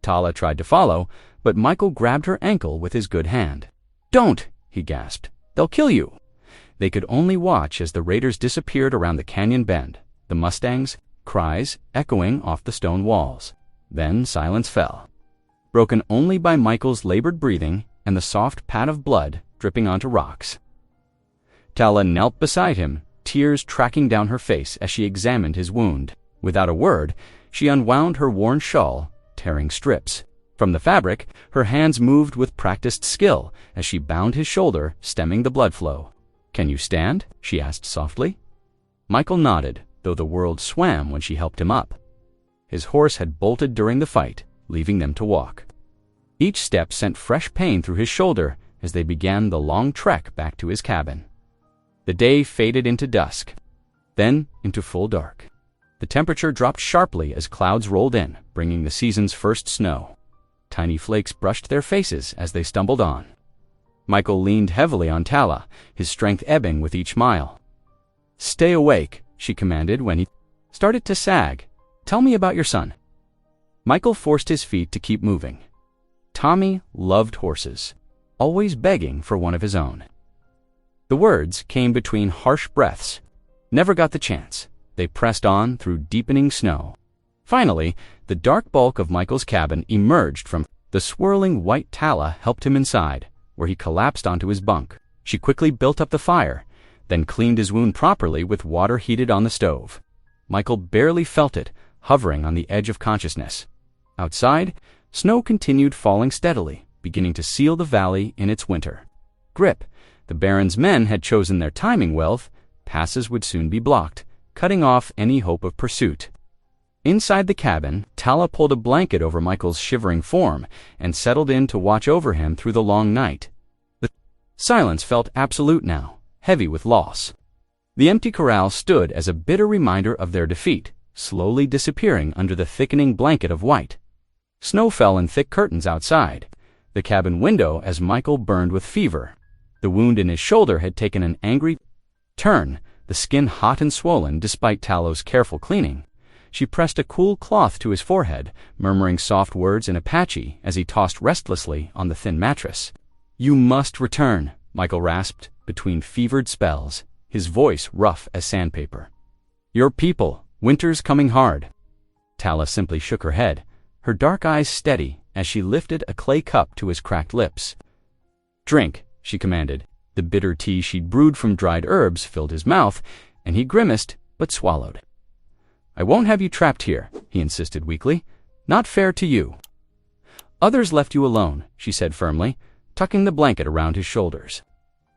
Tala tried to follow, but Michael grabbed her ankle with his good hand. "Don't!" he gasped. "They'll kill you!" They could only watch as the raiders disappeared around the canyon bend, the Mustang's cries echoing off the stone walls. Then silence fell, broken only by Michael's labored breathing and the soft pat of blood dripping onto rocks. Tala knelt beside him, tears tracking down her face as she examined his wound. Without a word, she unwound her worn shawl, tearing strips. From the fabric, her hands moved with practiced skill as she bound his shoulder, stemming the blood flow. "Can you stand?" she asked softly. Michael nodded, though the world swam when she helped him up. His horse had bolted during the fight, leaving them to walk. Each step sent fresh pain through his shoulder as they began the long trek back to his cabin. The day faded into dusk, then into full dark. The temperature dropped sharply as clouds rolled in, bringing the season's first snow. Tiny flakes brushed their faces as they stumbled on. Michael leaned heavily on Tala, his strength ebbing with each mile. "Stay awake," she commanded when he started to sag. "Tell me about your son." Michael forced his feet to keep moving. Tommy loved horses, always begging for one of his own. The words came between harsh breaths. Never got the chance. They pressed on through deepening snow. Finally, the dark bulk of Michael's cabin emerged from the swirling white. Tala helped him inside, where he collapsed onto his bunk. She quickly built up the fire, then cleaned his wound properly with water heated on the stove. Michael barely felt it, hovering on the edge of consciousness. Outside, snow continued falling steadily, beginning to seal the valley in its winter. Grip, the Baron's men had chosen their timing well. Passes would soon be blocked, cutting off any hope of pursuit. Inside the cabin, Tala pulled a blanket over Michael's shivering form and settled in to watch over him through the long night. The silence felt absolute now, heavy with loss. The empty corral stood as a bitter reminder of their defeat, slowly disappearing under the thickening blanket of white. Snow fell in thick curtains outside, the cabin window as Michael burned with fever. The wound in his shoulder had taken an angry turn, the skin hot and swollen despite Tala's careful cleaning. She pressed a cool cloth to his forehead, murmuring soft words in Apache as he tossed restlessly on the thin mattress. "You must return," Michael rasped between fevered spells, his voice rough as sandpaper. "Your people, winter's coming hard." Tala simply shook her head, her dark eyes steady as she lifted a clay cup to his cracked lips. "Drink," she commanded. The bitter tea she'd brewed from dried herbs filled his mouth, and he grimaced but swallowed. "I won't have you trapped here," he insisted weakly. "Not fair to you." "Others left you alone," she said firmly, tucking the blanket around his shoulders.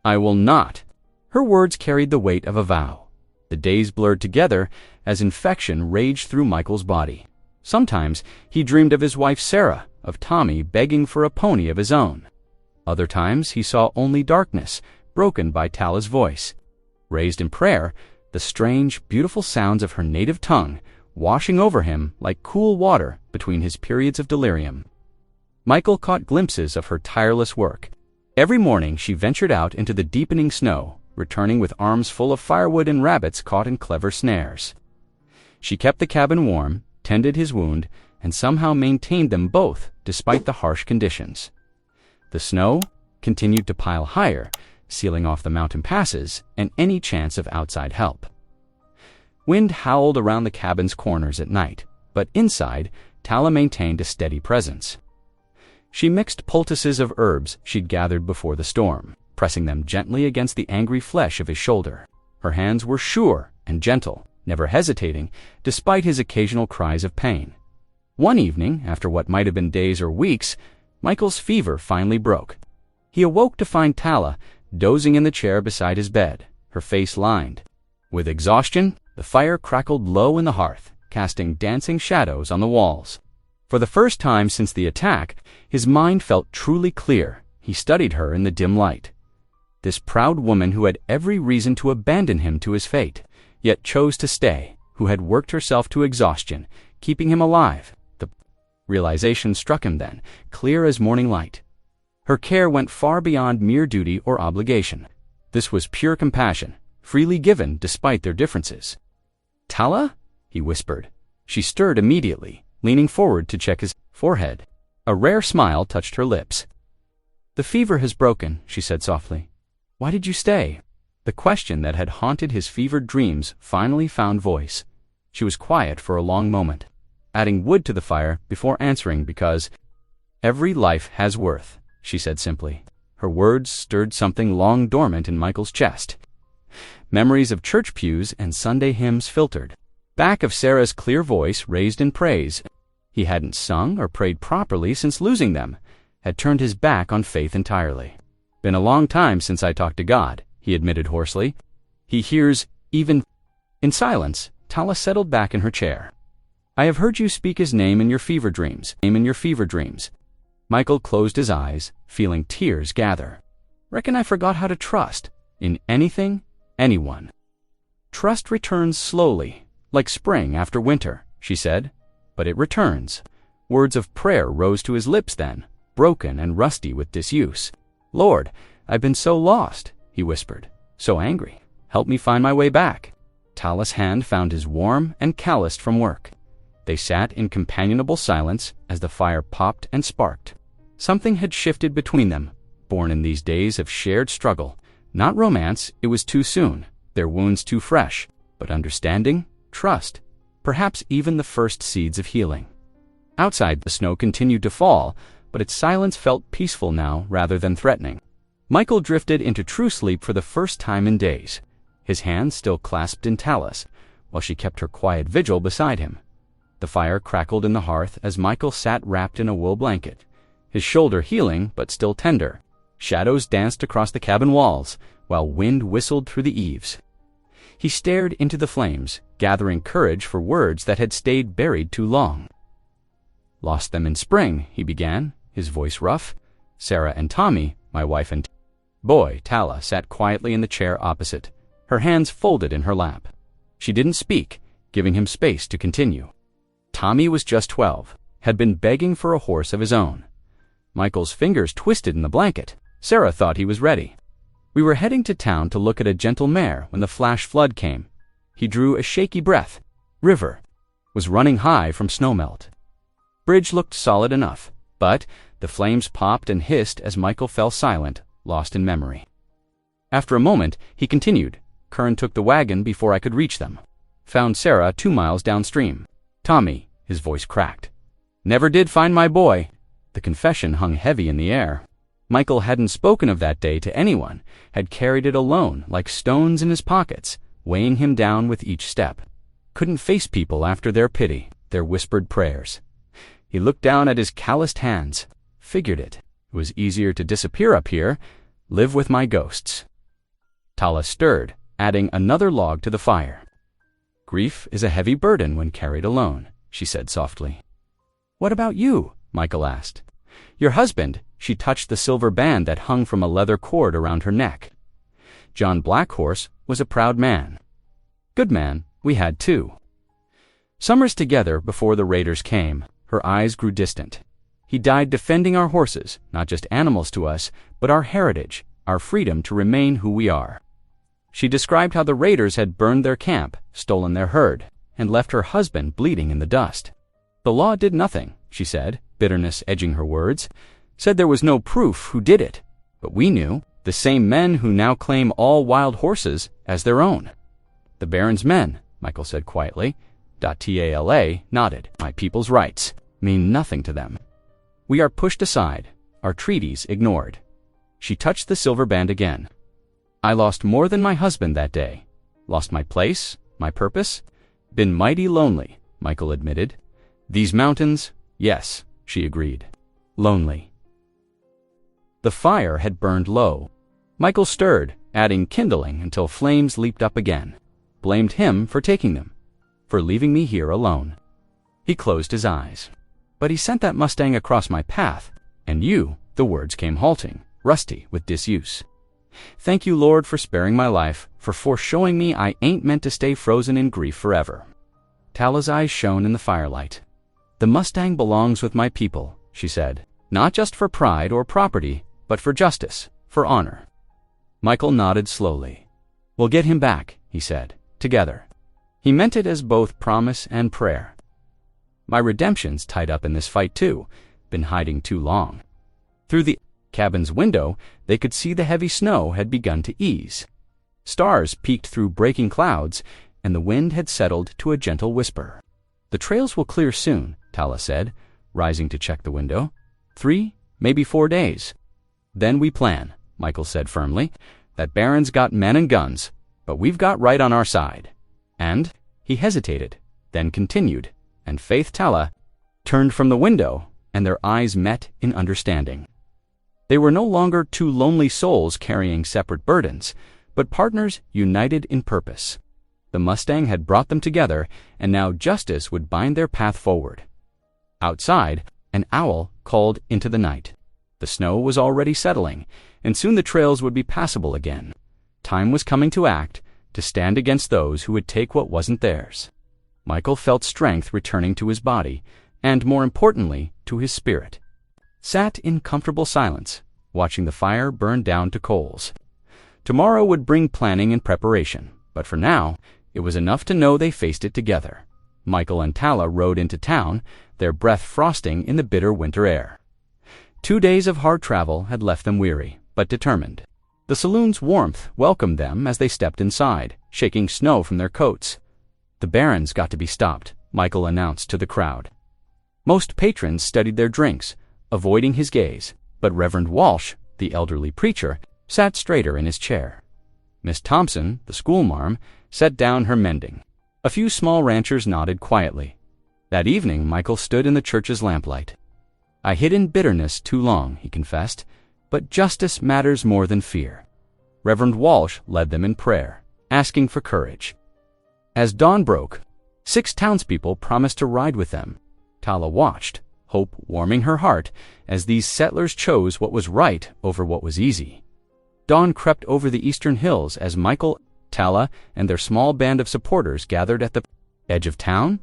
"I will not." Her words carried the weight of a vow. The days blurred together as infection raged through Michael's body. Sometimes he dreamed of his wife Sarah, of Tommy begging for a pony of his own. Other times he saw only darkness, broken by Tala's voice. Raised in prayer, the strange, beautiful sounds of her native tongue washing over him like cool water between his periods of delirium. Michael caught glimpses of her tireless work. Every morning she ventured out into the deepening snow, returning with arms full of firewood and rabbits caught in clever snares. She kept the cabin warm, tended his wound, and somehow maintained them both despite the harsh conditions. The snow continued to pile higher, sealing off the mountain passes and any chance of outside help. Wind howled around the cabin's corners at night, but inside, Tala maintained a steady presence. She mixed poultices of herbs she'd gathered before the storm, pressing them gently against the angry flesh of his shoulder. Her hands were sure and gentle, never hesitating, despite his occasional cries of pain. One evening, after what might have been days or weeks, Michael's fever finally broke. He awoke to find Tala dozing in the chair beside his bed, her face lined. With exhaustion, the fire crackled low in the hearth, casting dancing shadows on the walls. For the first time since the attack, his mind felt truly clear. He studied her in the dim light. This proud woman who had every reason to abandon him to his fate, yet chose to stay, who had worked herself to exhaustion, keeping him alive. The realization struck him then, clear as morning light. Her care went far beyond mere duty or obligation. This was pure compassion, freely given despite their differences. "Tala?" he whispered. She stirred immediately, leaning forward to check his forehead. A rare smile touched her lips. "The fever has broken," she said softly. "Why did you stay?" The question that had haunted his fevered dreams finally found voice. She was quiet for a long moment, adding wood to the fire before answering because, "Every life has worth," she said simply. Her words stirred something long dormant in Michael's chest. Memories of church pews and Sunday hymns filtered. Back of Sarah's clear voice raised in praise. He hadn't sung or prayed properly since losing them, had turned his back on faith entirely. "Been a long time since I talked to God," he admitted hoarsely. "He hears even—" In silence, Tala settled back in her chair. "I have heard you speak his name in your fever dreams. Michael closed his eyes, feeling tears gather. "Reckon I forgot how to trust. In anything, anyone." "Trust returns slowly, like spring after winter," she said. "But it returns." Words of prayer rose to his lips then, broken and rusty with disuse. "Lord, I've been so lost," he whispered, "so angry. Help me find my way back." Tala's hand found his warm and calloused from work. They sat in companionable silence as the fire popped and sparked. Something had shifted between them, born in these days of shared struggle. Not romance, it was too soon, their wounds too fresh, but understanding, trust, perhaps even the first seeds of healing. Outside, the snow continued to fall, but its silence felt peaceful now rather than threatening. Michael drifted into true sleep for the first time in days, his hands still clasped in Tala's, while she kept her quiet vigil beside him. The fire crackled in the hearth as Michael sat wrapped in a wool blanket, his shoulder healing but still tender. Shadows danced across the cabin walls, while wind whistled through the eaves. He stared into the flames, gathering courage for words that had stayed buried too long. "Lost them in spring," he began, his voice rough. "Sarah and Tommy, my wife and boy." Tala sat quietly in the chair opposite, her hands folded in her lap. She didn't speak, giving him space to continue. "Tommy was just 12, had been begging for a horse of his own." Michael's fingers twisted in the blanket. Sarah thought he was ready. "We were heading to town to look at a gentle mare when the flash flood came." He drew a shaky breath. "River was running high from snowmelt. Bridge looked solid enough, but the flames popped and hissed as Michael fell silent, lost in memory. After a moment, he continued. "Kern took the wagon before I could reach them. Found Sarah 2 miles downstream. Tommy," his voice cracked, "never did find my boy." The confession hung heavy in the air. Michael hadn't spoken of that day to anyone, had carried it alone like stones in his pockets, weighing him down with each step. Couldn't face people after their pity, their whispered prayers. He looked down at his calloused hands. Figured it. It was easier to disappear up here, live with my ghosts. Tala stirred, adding another log to the fire. Grief is a heavy burden when carried alone, she said softly. What about you? Michael asked. Your husband. She touched the silver band that hung from a leather cord around her neck. John Blackhorse was a proud man. Good man, we had two. Summers together before the raiders came, her eyes grew distant. He died defending our horses, not just animals to us, but our heritage, our freedom to remain who we are. She described how the raiders had burned their camp, stolen their herd, and left her husband bleeding in the dust. The law did nothing, she said, bitterness edging her words. Said there was no proof who did it, but we knew, the same men who now claim all wild horses as their own. The Baron's men, Michael said quietly. Tala nodded. My people's rights mean nothing to them. We are pushed aside, our treaties ignored. She touched the silver band again. I lost more than my husband that day. Lost my place, my purpose. Been mighty lonely, Michael admitted. These mountains, yes, she agreed. Lonely. The fire had burned low. Michael stirred, adding kindling until flames leaped up again. Blamed him for taking them, for leaving me here alone. He closed his eyes. But he sent that Mustang across my path, and you, the words came halting, rusty with disuse. Thank you, Lord, for sparing my life, for foreshowing me I ain't meant to stay frozen in grief forever. Tala's eyes shone in the firelight. The Mustang belongs with my people, she said, not just for pride or property, but for justice, for honor. Michael nodded slowly. We'll get him back, he said, together. He meant it as both promise and prayer. My redemption's tied up in this fight too, been hiding too long. Through the cabin's window, they could see the heavy snow had begun to ease. Stars peeked through breaking clouds, and the wind had settled to a gentle whisper. The trails will clear soon, Tala said, rising to check the window. 3, maybe 4 days. Then we plan, Michael said firmly. That Baron's got men and guns, but we've got right on our side. And, he hesitated, then continued, and Faith Tala turned from the window, and their eyes met in understanding. They were no longer two lonely souls carrying separate burdens, but partners united in purpose. The Mustang had brought them together, and now justice would bind their path forward. Outside, an owl called into the night. The snow was already settling, and soon the trails would be passable again. Time was coming to act, to stand against those who would take what wasn't theirs. Michael felt strength returning to his body, and more importantly, to his spirit. Sat in comfortable silence, watching the fire burn down to coals. Tomorrow would bring planning and preparation, but for now, it was enough to know they faced it together. Michael and Tala rode into town, their breath frosting in the bitter winter air. 2 days of hard travel had left them weary, but determined. The saloon's warmth welcomed them as they stepped inside, shaking snow from their coats. The Baron's got to be stopped, Michael announced to the crowd. Most patrons studied their drinks, avoiding his gaze, but Reverend Walsh, the elderly preacher, sat straighter in his chair. Miss Thompson, the schoolmarm, set down her mending. A few small ranchers nodded quietly. That evening, Michael stood in the church's lamplight. I hid in bitterness too long, he confessed, but justice matters more than fear. Reverend Walsh led them in prayer, asking for courage. As dawn broke, 6 townspeople promised to ride with them. Tala watched, hope warming her heart, as these settlers chose what was right over what was easy. Dawn crept over the eastern hills as Michael, Tala, and their small band of supporters gathered at the edge of town.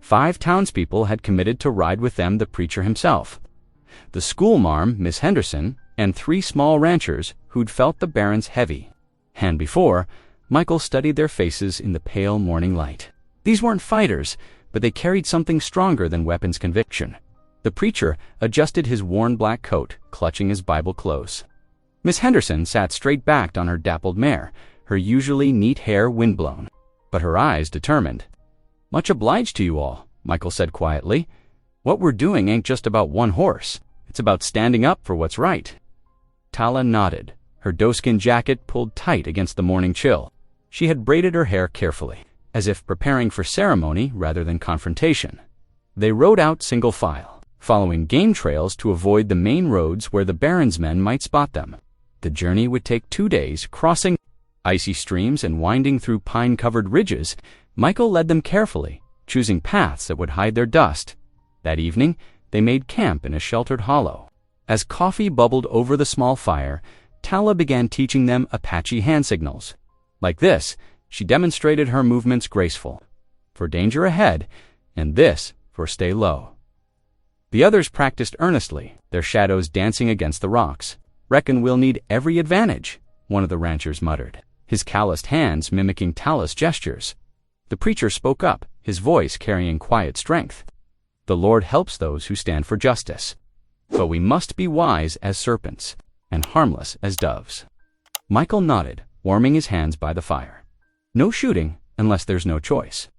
5 townspeople had committed to ride with them, the preacher himself, the schoolmarm, Miss Henderson, and 3 small ranchers who'd felt the Baron's heavy hand before. Michael studied their faces in the pale morning light. These weren't fighters, but they carried something stronger than weapons conviction. The preacher adjusted his worn black coat, clutching his Bible close. Miss Henderson sat straight-backed on her dappled mare, her usually neat hair windblown, but her eyes determined. Much obliged to you all, Michael said quietly. What we're doing ain't just about one horse. It's about standing up for what's right. Tala nodded, her doeskin jacket pulled tight against the morning chill. She had braided her hair carefully, as if preparing for ceremony rather than confrontation. They rode out single file, following game trails to avoid the main roads where the Baron's men might spot them. The journey would take 2 days, crossing icy streams and winding through pine-covered ridges. Michael led them carefully, choosing paths that would hide their dust. That evening, they made camp in a sheltered hollow. As coffee bubbled over the small fire, Tala began teaching them Apache hand signals. Like this, she demonstrated her movements graceful, for danger ahead, and this for stay low. The others practiced earnestly, their shadows dancing against the rocks. "Reckon we'll need every advantage," one of the ranchers muttered, his calloused hands mimicking Tala's gestures. The preacher spoke up, his voice carrying quiet strength. "The Lord helps those who stand for justice, but we must be wise as serpents and harmless as doves." Michael nodded, warming his hands by the fire. "No shooting unless there's no choice.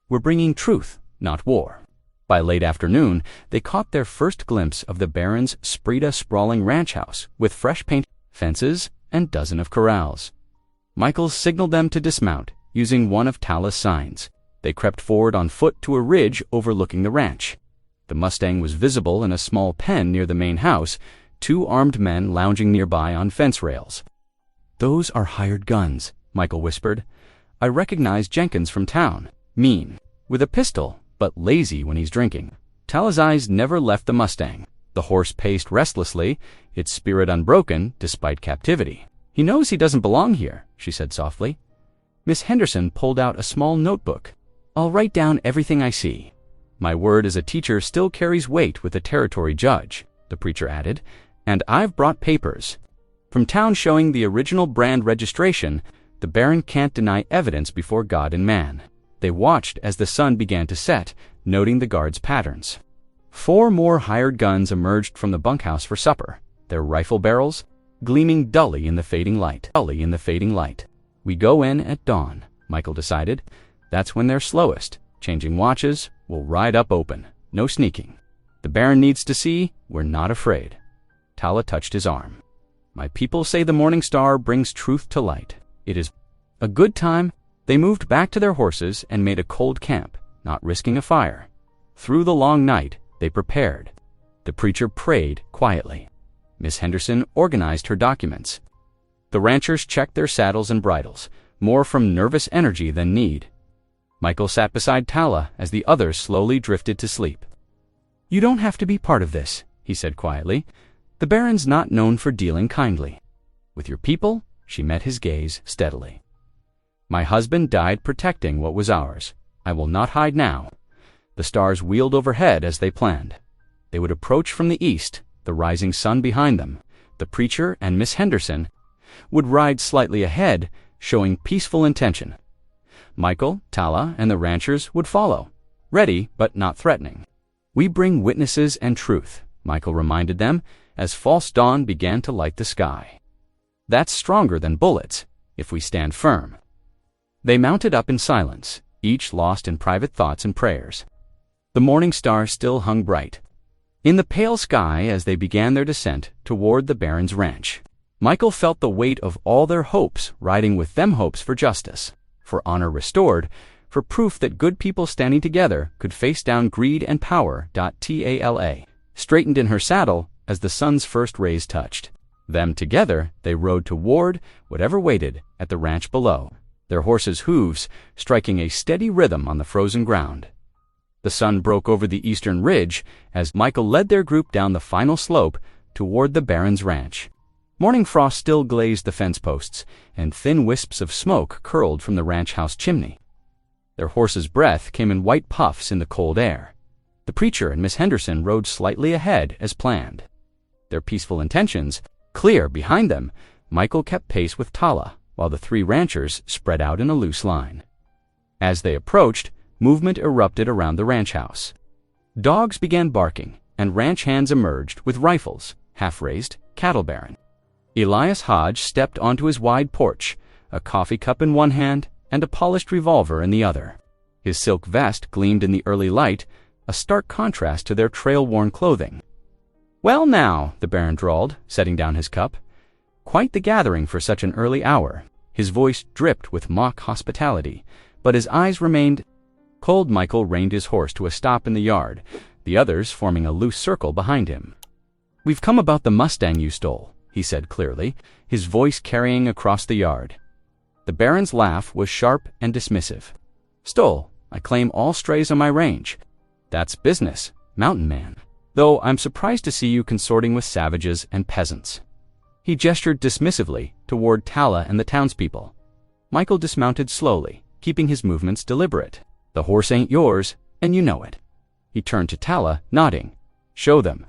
We're bringing truth, not war." By late afternoon, they caught their first glimpse of the Baron's sprawling ranch house with fresh paint, fences, and dozens of corrals. Michael signaled them to dismount, using one of Tala's signs. They crept forward on foot to a ridge overlooking the ranch. The Mustang was visible in a small pen near the main house, 2 armed men lounging nearby on fence rails. "Those are hired guns," Michael whispered. "I recognize Jenkins from town. Mean, with a pistol, but lazy when he's drinking." Tala's eyes never left the Mustang. The horse paced restlessly, its spirit unbroken despite captivity. "He knows he doesn't belong here," she said softly. Miss Henderson pulled out a small notebook. "I'll write down everything I see. My word as a teacher still carries weight with the territory judge," the preacher added, "and I've brought papers from town showing the original brand registration. The Baron can't deny evidence before God and man." They watched as the sun began to set, noting the guards' patterns. 4 more hired guns emerged from the bunkhouse for supper, their rifle barrels gleaming dully in the fading light. "We go in at dawn," Michael decided. "That's when they're slowest. Changing watches, we'll ride up open. No sneaking. The Baron needs to see we're not afraid." Tala touched his arm. "My people say the morning star brings truth to light. It is a good time." They moved back to their horses and made a cold camp, not risking a fire. Through the long night, they prepared. The preacher prayed quietly. Miss Henderson organized her documents. The ranchers checked their saddles and bridles, more from nervous energy than need. Michael sat beside Tala as the others slowly drifted to sleep. "You don't have to be part of this," he said quietly. "The Baron's not known for dealing kindly. With your people," she met his gaze steadily. "My husband died protecting what was ours. I will not hide now." The stars wheeled overhead as they planned. They would approach from the east, the rising sun behind them. The preacher and Miss Henderson would ride slightly ahead, showing peaceful intention. Michael, Tala, and the ranchers would follow, ready but not threatening. "We bring witnesses and truth," Michael reminded them as false dawn began to light the sky. "That's stronger than bullets, if we stand firm." They mounted up in silence, each lost in private thoughts and prayers. The morning star still hung bright in the pale sky as they began their descent toward the Baron's ranch. Michael felt the weight of all their hopes riding with them, hopes for justice, for honor restored, for proof that good people standing together could face down greed and power. Tala straightened in her saddle as the sun's first rays touched. Them together, they rode toward whatever waited at the ranch below, their horses' hooves striking a steady rhythm on the frozen ground. The sun broke over the eastern ridge as Michael led their group down the final slope toward the Baron's ranch. Morning frost still glazed the fence posts, and thin wisps of smoke curled from the ranch house chimney. Their horses' breath came in white puffs in the cold air. The preacher and Miss Henderson rode slightly ahead as planned. Their peaceful intentions clear behind them, Michael kept pace with Tala, while the 3 ranchers spread out in a loose line. As they approached, movement erupted around the ranch house. Dogs began barking, and ranch hands emerged with rifles, half-raised, cattle baron. Elias Hodge stepped onto his wide porch, a coffee cup in one hand and a polished revolver in the other. His silk vest gleamed in the early light, a stark contrast to their trail-worn clothing. "Well now," the Baron drawled, setting down his cup. "Quite the gathering for such an early hour." His voice dripped with mock hospitality, but his eyes remained cold. Michael reined his horse to a stop in the yard, the others forming a loose circle behind him. "We've come about the Mustang you stole," he said clearly, his voice carrying across the yard. The Baron's laugh was sharp and dismissive. "Stole? I claim all strays on my range. That's business, mountain man. Though I'm surprised to see you consorting with savages and peasants." He gestured dismissively toward Tala and the townspeople. Michael dismounted slowly, keeping his movements deliberate. "The horse ain't yours, and you know it." He turned to Tala, nodding. "Show them."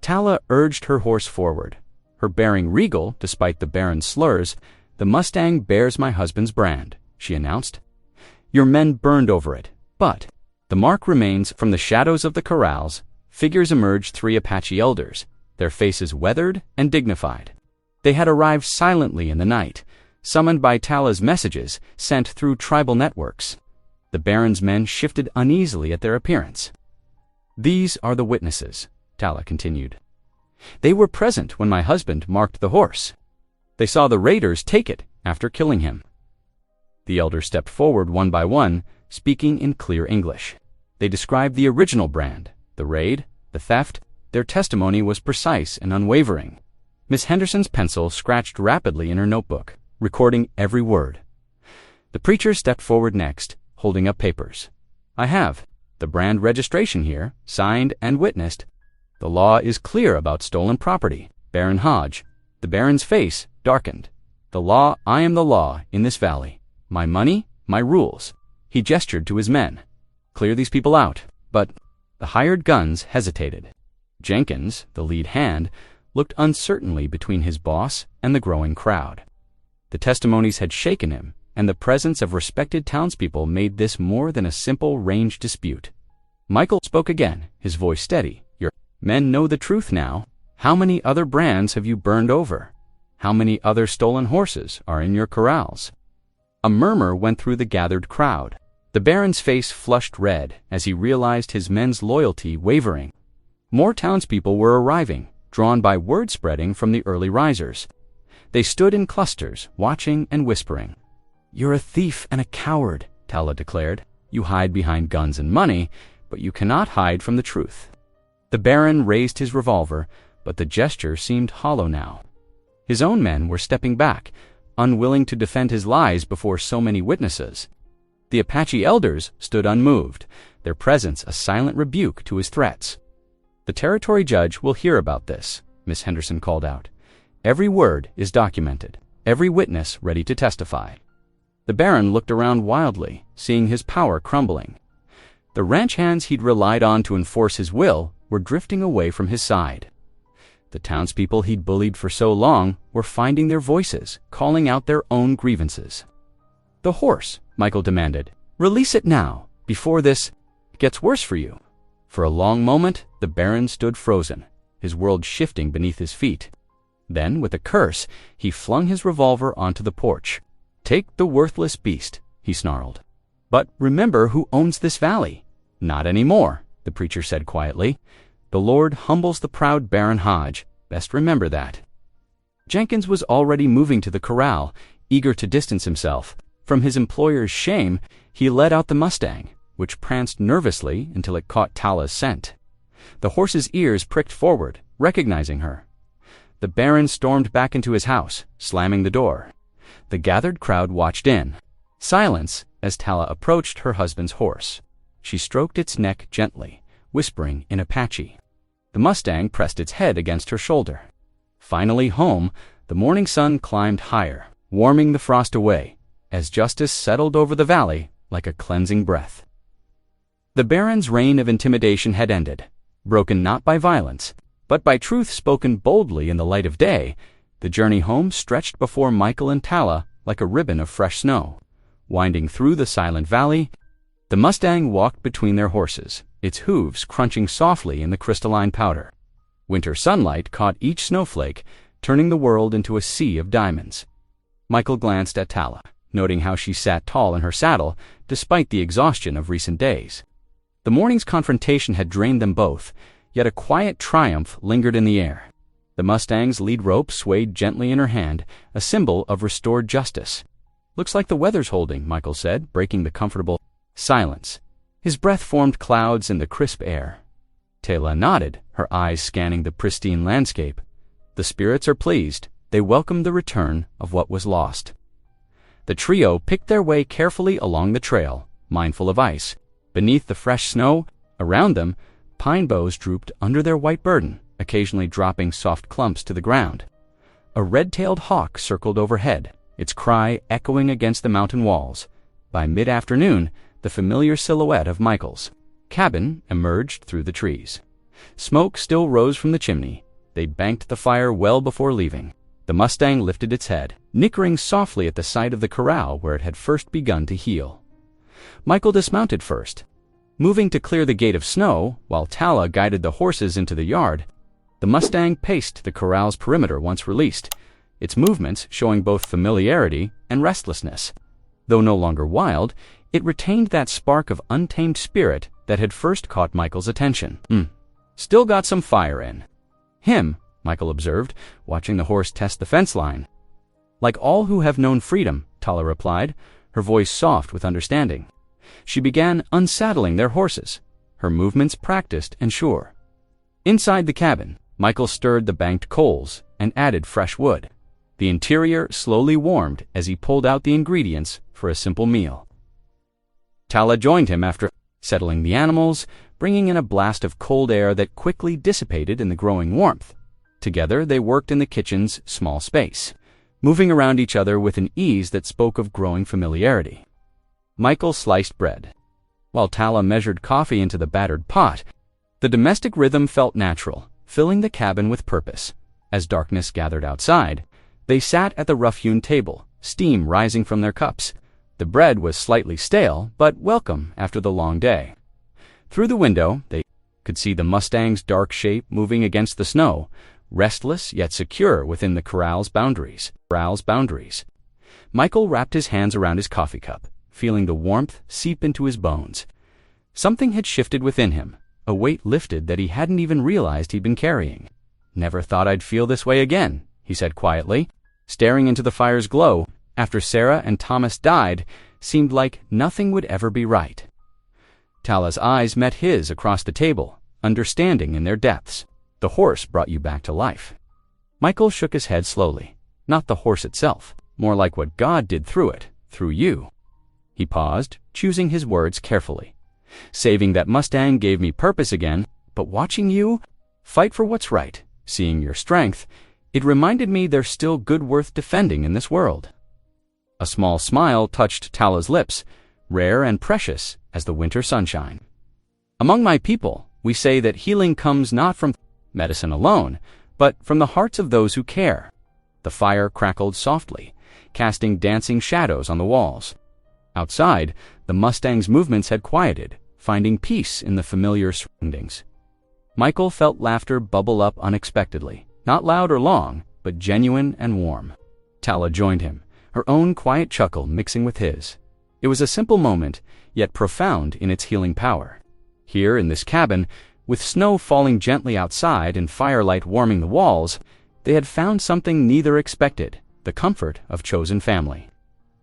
Tala urged her horse forward, her bearing regal despite the Baron's slurs. "The Mustang bears my husband's brand," she announced. "Your men burned over it, but the mark remains." From the shadows of the corrals, figures emerged, 3 Apache elders, their faces weathered and dignified. They had arrived silently in the night, summoned by Tala's messages sent through tribal networks. The Baron's men shifted uneasily at their appearance. "These are the witnesses," Tala continued. "They were present when my husband marked the horse. They saw the raiders take it after killing him." The elders stepped forward one by one, speaking in clear English. They described the original brand, the raid, the theft. Their testimony was precise and unwavering. Miss Henderson's pencil scratched rapidly in her notebook, recording every word. The preacher stepped forward next, holding up papers. "I have the brand registration here, signed and witnessed. The law is clear about stolen property. Baron Hodge." The Baron's face darkened. "The law, I am the law in this valley. My money, my rules." He gestured to his men. "Clear these people out." But the hired guns hesitated. Jenkins, the lead hand, looked uncertainly between his boss and the growing crowd. The testimonies had shaken him, and the presence of respected townspeople made this more than a simple range dispute. Michael spoke again, his voice steady. "Your men know the truth now. How many other brands have you burned over? How many other stolen horses are in your corrals?" A murmur went through the gathered crowd. The Baron's face flushed red as he realized his men's loyalty wavering. More townspeople were arriving, drawn by word spreading from the early risers. They stood in clusters, watching and whispering. "You're a thief and a coward," Tala declared. "You hide behind guns and money, but you cannot hide from the truth." The Baron raised his revolver, but the gesture seemed hollow now. His own men were stepping back, unwilling to defend his lies before so many witnesses. The Apache elders stood unmoved, their presence a silent rebuke to his threats. "The territory judge will hear about this," Miss Henderson called out. "Every word is documented, every witness ready to testify." The Baron looked around wildly, seeing his power crumbling. The ranch hands he'd relied on to enforce his will were drifting away from his side. The townspeople he'd bullied for so long were finding their voices, calling out their own grievances. "The horse," Michael demanded. "Release it now, before this gets worse for you." For a long moment, the Baron stood frozen, his world shifting beneath his feet. Then, with a curse, he flung his revolver onto the porch. "Take the worthless beast," he snarled. "But remember who owns this valley." "Not anymore," the preacher said quietly. "The Lord humbles the proud Baron Hodge. Best remember that." Jenkins was already moving to the corral, eager to distance himself. From his employer's shame, he led out the Mustang, which pranced nervously until it caught Tala's scent. The horse's ears pricked forward, recognizing her. The Baron stormed back into his house, slamming the door. The gathered crowd watched in. Silence as Tala approached her husband's horse. She stroked its neck gently, whispering in Apache. The Mustang pressed its head against her shoulder. Finally home, the morning sun climbed higher, warming the frost away, as justice settled over the valley like a cleansing breath. The Baron's reign of intimidation had ended, broken not by violence, but by truth spoken boldly in the light of day. The journey home stretched before Michael and Tala like a ribbon of fresh snow. Winding through the silent valley, the Mustang walked between their horses, its hooves crunching softly in the crystalline powder. Winter sunlight caught each snowflake, turning the world into a sea of diamonds. Michael glanced at Tala, noting how she sat tall in her saddle despite the exhaustion of recent days. The morning's confrontation had drained them both, yet a quiet triumph lingered in the air. The Mustang's lead rope swayed gently in her hand, a symbol of restored justice. "Looks like the weather's holding," Michael said, breaking the comfortable silence. His breath formed clouds in the crisp air. Tala nodded, her eyes scanning the pristine landscape. "The spirits are pleased. They welcome the return of what was lost." The trio picked their way carefully along the trail, mindful of ice. Beneath the fresh snow, around them, pine boughs drooped under their white burden, occasionally dropping soft clumps to the ground. A red-tailed hawk circled overhead, its cry echoing against the mountain walls. By mid-afternoon, the familiar silhouette of Michael's cabin emerged through the trees. Smoke still rose from the chimney. They banked the fire well before leaving. The Mustang lifted its head, nickering softly at the side of the corral where it had first begun to heal. Michael dismounted first, moving to clear the gate of snow while Tala guided the horses into the yard. The Mustang paced the corral's perimeter once released, its movements showing both familiarity and restlessness. Though no longer wild, it retained that spark of untamed spirit that had first caught Michael's attention. Still got some fire in him, Michael observed, watching the horse test the fence line. "Like all who have known freedom," Tala replied, her voice soft with understanding. She began unsaddling their horses, her movements practiced and sure. Inside the cabin, Michael stirred the banked coals and added fresh wood. The interior slowly warmed as he pulled out the ingredients for a simple meal. Tala joined him after settling the animals, bringing in a blast of cold air that quickly dissipated in the growing warmth. Together they worked in the kitchen's small space, moving around each other with an ease that spoke of growing familiarity. Michael sliced bread, while Tala measured coffee into the battered pot. The domestic rhythm felt natural, filling the cabin with purpose. As darkness gathered outside, they sat at the rough-hewn table, steam rising from their cups. The bread was slightly stale, but welcome after the long day. Through the window, they could see the Mustang's dark shape moving against the snow, restless yet secure within the corral's boundaries. Michael wrapped his hands around his coffee cup, feeling the warmth seep into his bones. Something had shifted within him, a weight lifted that he hadn't even realized he'd been carrying. "Never thought I'd feel this way again," he said quietly, staring into the fire's glow. After Sarah and Thomas died, seemed like nothing would ever be right. Tala's eyes met his across the table, understanding in their depths. "The horse brought you back to life." Michael shook his head slowly. "Not the horse itself, more like what God did through it, through you." He paused, choosing his words carefully. "Saving that Mustang gave me purpose again, but watching you fight for what's right, seeing your strength, it reminded me there's still good worth defending in this world." A small smile touched Tala's lips, rare and precious as the winter sunshine. "Among my people, we say that healing comes not from medicine alone, but from the hearts of those who care." The fire crackled softly, casting dancing shadows on the walls. Outside, the Mustang's movements had quieted, finding peace in the familiar surroundings. Michael felt laughter bubble up unexpectedly, not loud or long, but genuine and warm. Tala joined him, her own quiet chuckle mixing with his. It was a simple moment, yet profound in its healing power. Here in this cabin, with snow falling gently outside and firelight warming the walls, they had found something neither expected: the comfort of chosen family.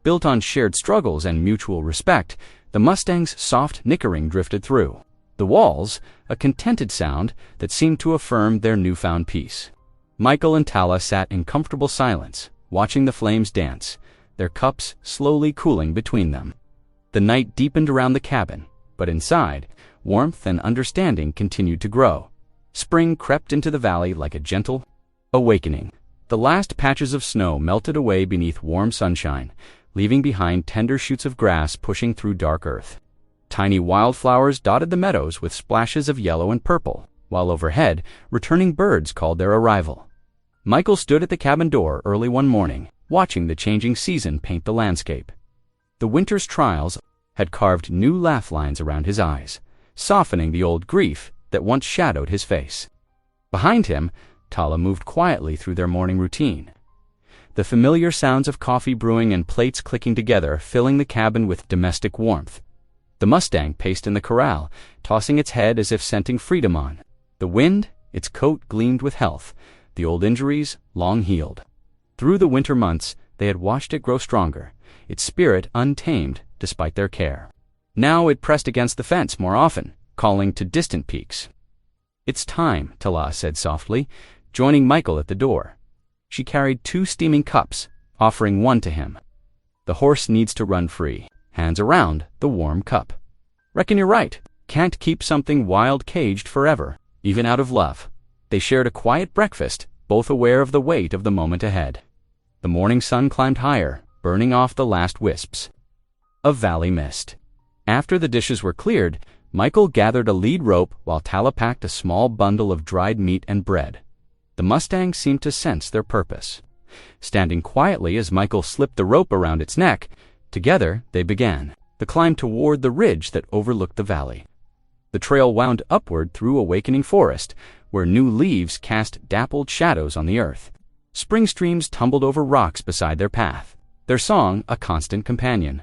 Built on shared struggles and mutual respect, the Mustang's soft nickering drifted through the walls, a contented sound that seemed to affirm their newfound peace. Michael and Tala sat in comfortable silence, watching the flames dance, their cups slowly cooling between them. The night deepened around the cabin, but inside, warmth and understanding continued to grow. Spring crept into the valley like a gentle awakening. The last patches of snow melted away beneath warm sunshine, leaving behind tender shoots of grass pushing through dark earth. Tiny wildflowers dotted the meadows with splashes of yellow and purple, while overhead, returning birds called their arrival. Michael stood at the cabin door early one morning, watching the changing season paint the landscape. The winter's trials had carved new laugh lines around his eyes, softening the old grief that once shadowed his face. Behind him, Tala moved quietly through their morning routine. The familiar sounds of coffee brewing and plates clicking together filling the cabin with domestic warmth. The Mustang paced in the corral, tossing its head as if scenting freedom on. The wind, its coat gleamed with health, the old injuries long healed. Through the winter months, they had watched it grow stronger, its spirit untamed despite their care. Now it pressed against the fence more often, calling to distant peaks. "It's time," Tala said softly, joining Michael at the door. She carried 2 steaming cups, offering one to him. "The horse needs to run free." Hands around the warm cup. "Reckon you're right. Can't keep something wild caged forever, even out of love." They shared a quiet breakfast, both aware of the weight of the moment ahead. The morning sun climbed higher, burning off the last wisps of valley mist. After the dishes were cleared, Michael gathered a lead rope while Tala packed a small bundle of dried meat and bread. The Mustang seemed to sense their purpose. Standing quietly as Michael slipped the rope around its neck, together they began the climb toward the ridge that overlooked the valley. The trail wound upward through awakening forest, where new leaves cast dappled shadows on the earth. Spring streams tumbled over rocks beside their path, their song a constant companion.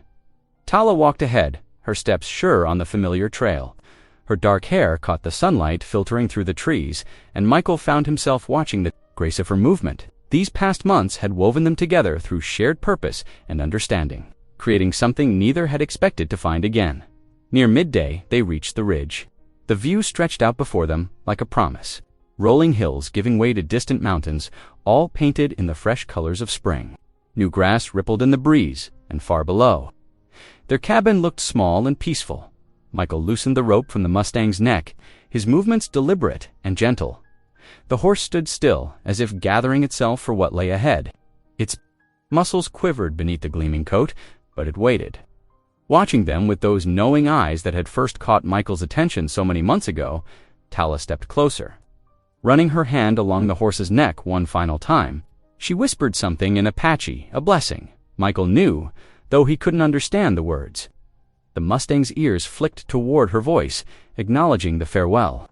Tala walked ahead, her steps sure on the familiar trail. Her dark hair caught the sunlight filtering through the trees, and Michael found himself watching the grace of her movement. These past months had woven them together through shared purpose and understanding, creating something neither had expected to find again. Near midday, they reached the ridge. The view stretched out before them like a promise. Rolling hills giving way to distant mountains, all painted in the fresh colors of spring. New grass rippled in the breeze, and far below, their cabin looked small and peaceful. Michael loosened the rope from the Mustang's neck, his movements deliberate and gentle. The horse stood still, as if gathering itself for what lay ahead. Its muscles quivered beneath the gleaming coat, but it waited. Watching them with those knowing eyes that had first caught Michael's attention so many months ago, Tala stepped closer. Running her hand along the horse's neck one final time, she whispered something in Apache, a blessing. Michael knew, though he couldn't understand the words. The Mustang's ears flicked toward her voice, acknowledging the farewell.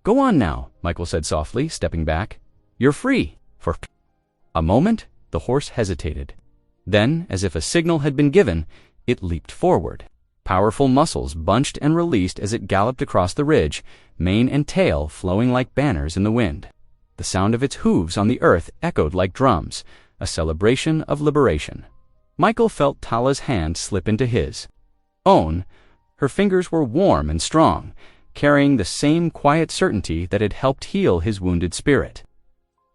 "Go on now," Michael said softly, stepping back. "You're free." For a moment, the horse hesitated. Then, as if a signal had been given, it leaped forward. Powerful muscles bunched and released as it galloped across the ridge, mane and tail flowing like banners in the wind. The sound of its hooves on the earth echoed like drums, a celebration of liberation. Michael felt Tala's hand slip into his own. Her fingers were warm and strong, carrying the same quiet certainty that had helped heal his wounded spirit.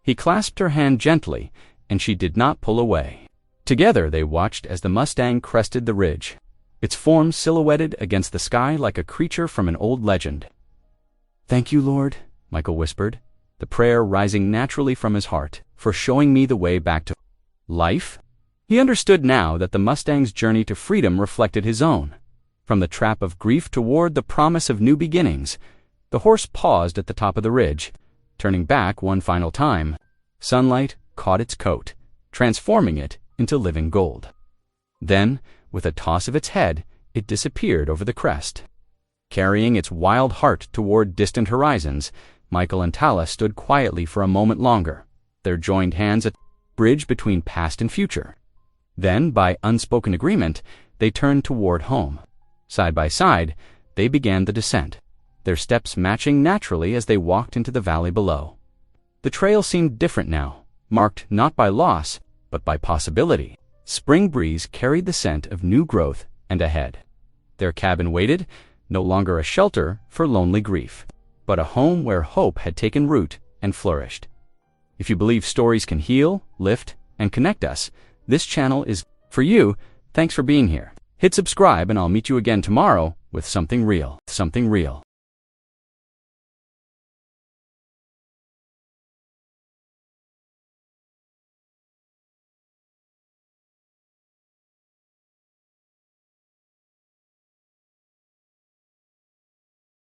He clasped her hand gently, and she did not pull away. Together they watched as the Mustang crested the ridge, its form silhouetted against the sky like a creature from an old legend. "Thank you, Lord," Michael whispered, the prayer rising naturally from his heart, "for showing me the way back to life." He understood now that the Mustang's journey to freedom reflected his own. From the trap of grief toward the promise of new beginnings, the horse paused at the top of the ridge, turning back one final time. Sunlight caught its coat, transforming it into living gold. Then, with a toss of its head, it disappeared over the crest. Carrying its wild heart toward distant horizons, Michael and Tala stood quietly for a moment longer, their joined hands a bridge between past and future. Then, by unspoken agreement, they turned toward home. Side by side, they began the descent, their steps matching naturally as they walked into the valley below. The trail seemed different now, marked not by loss, but by possibility. Spring breeze carried the scent of new growth and ahead. Their cabin waited, no longer a shelter for lonely grief, but a home where hope had taken root and flourished. If you believe stories can heal, lift, and connect us, this channel is for you. Thanks for being here. Hit subscribe and I'll meet you again tomorrow with something real.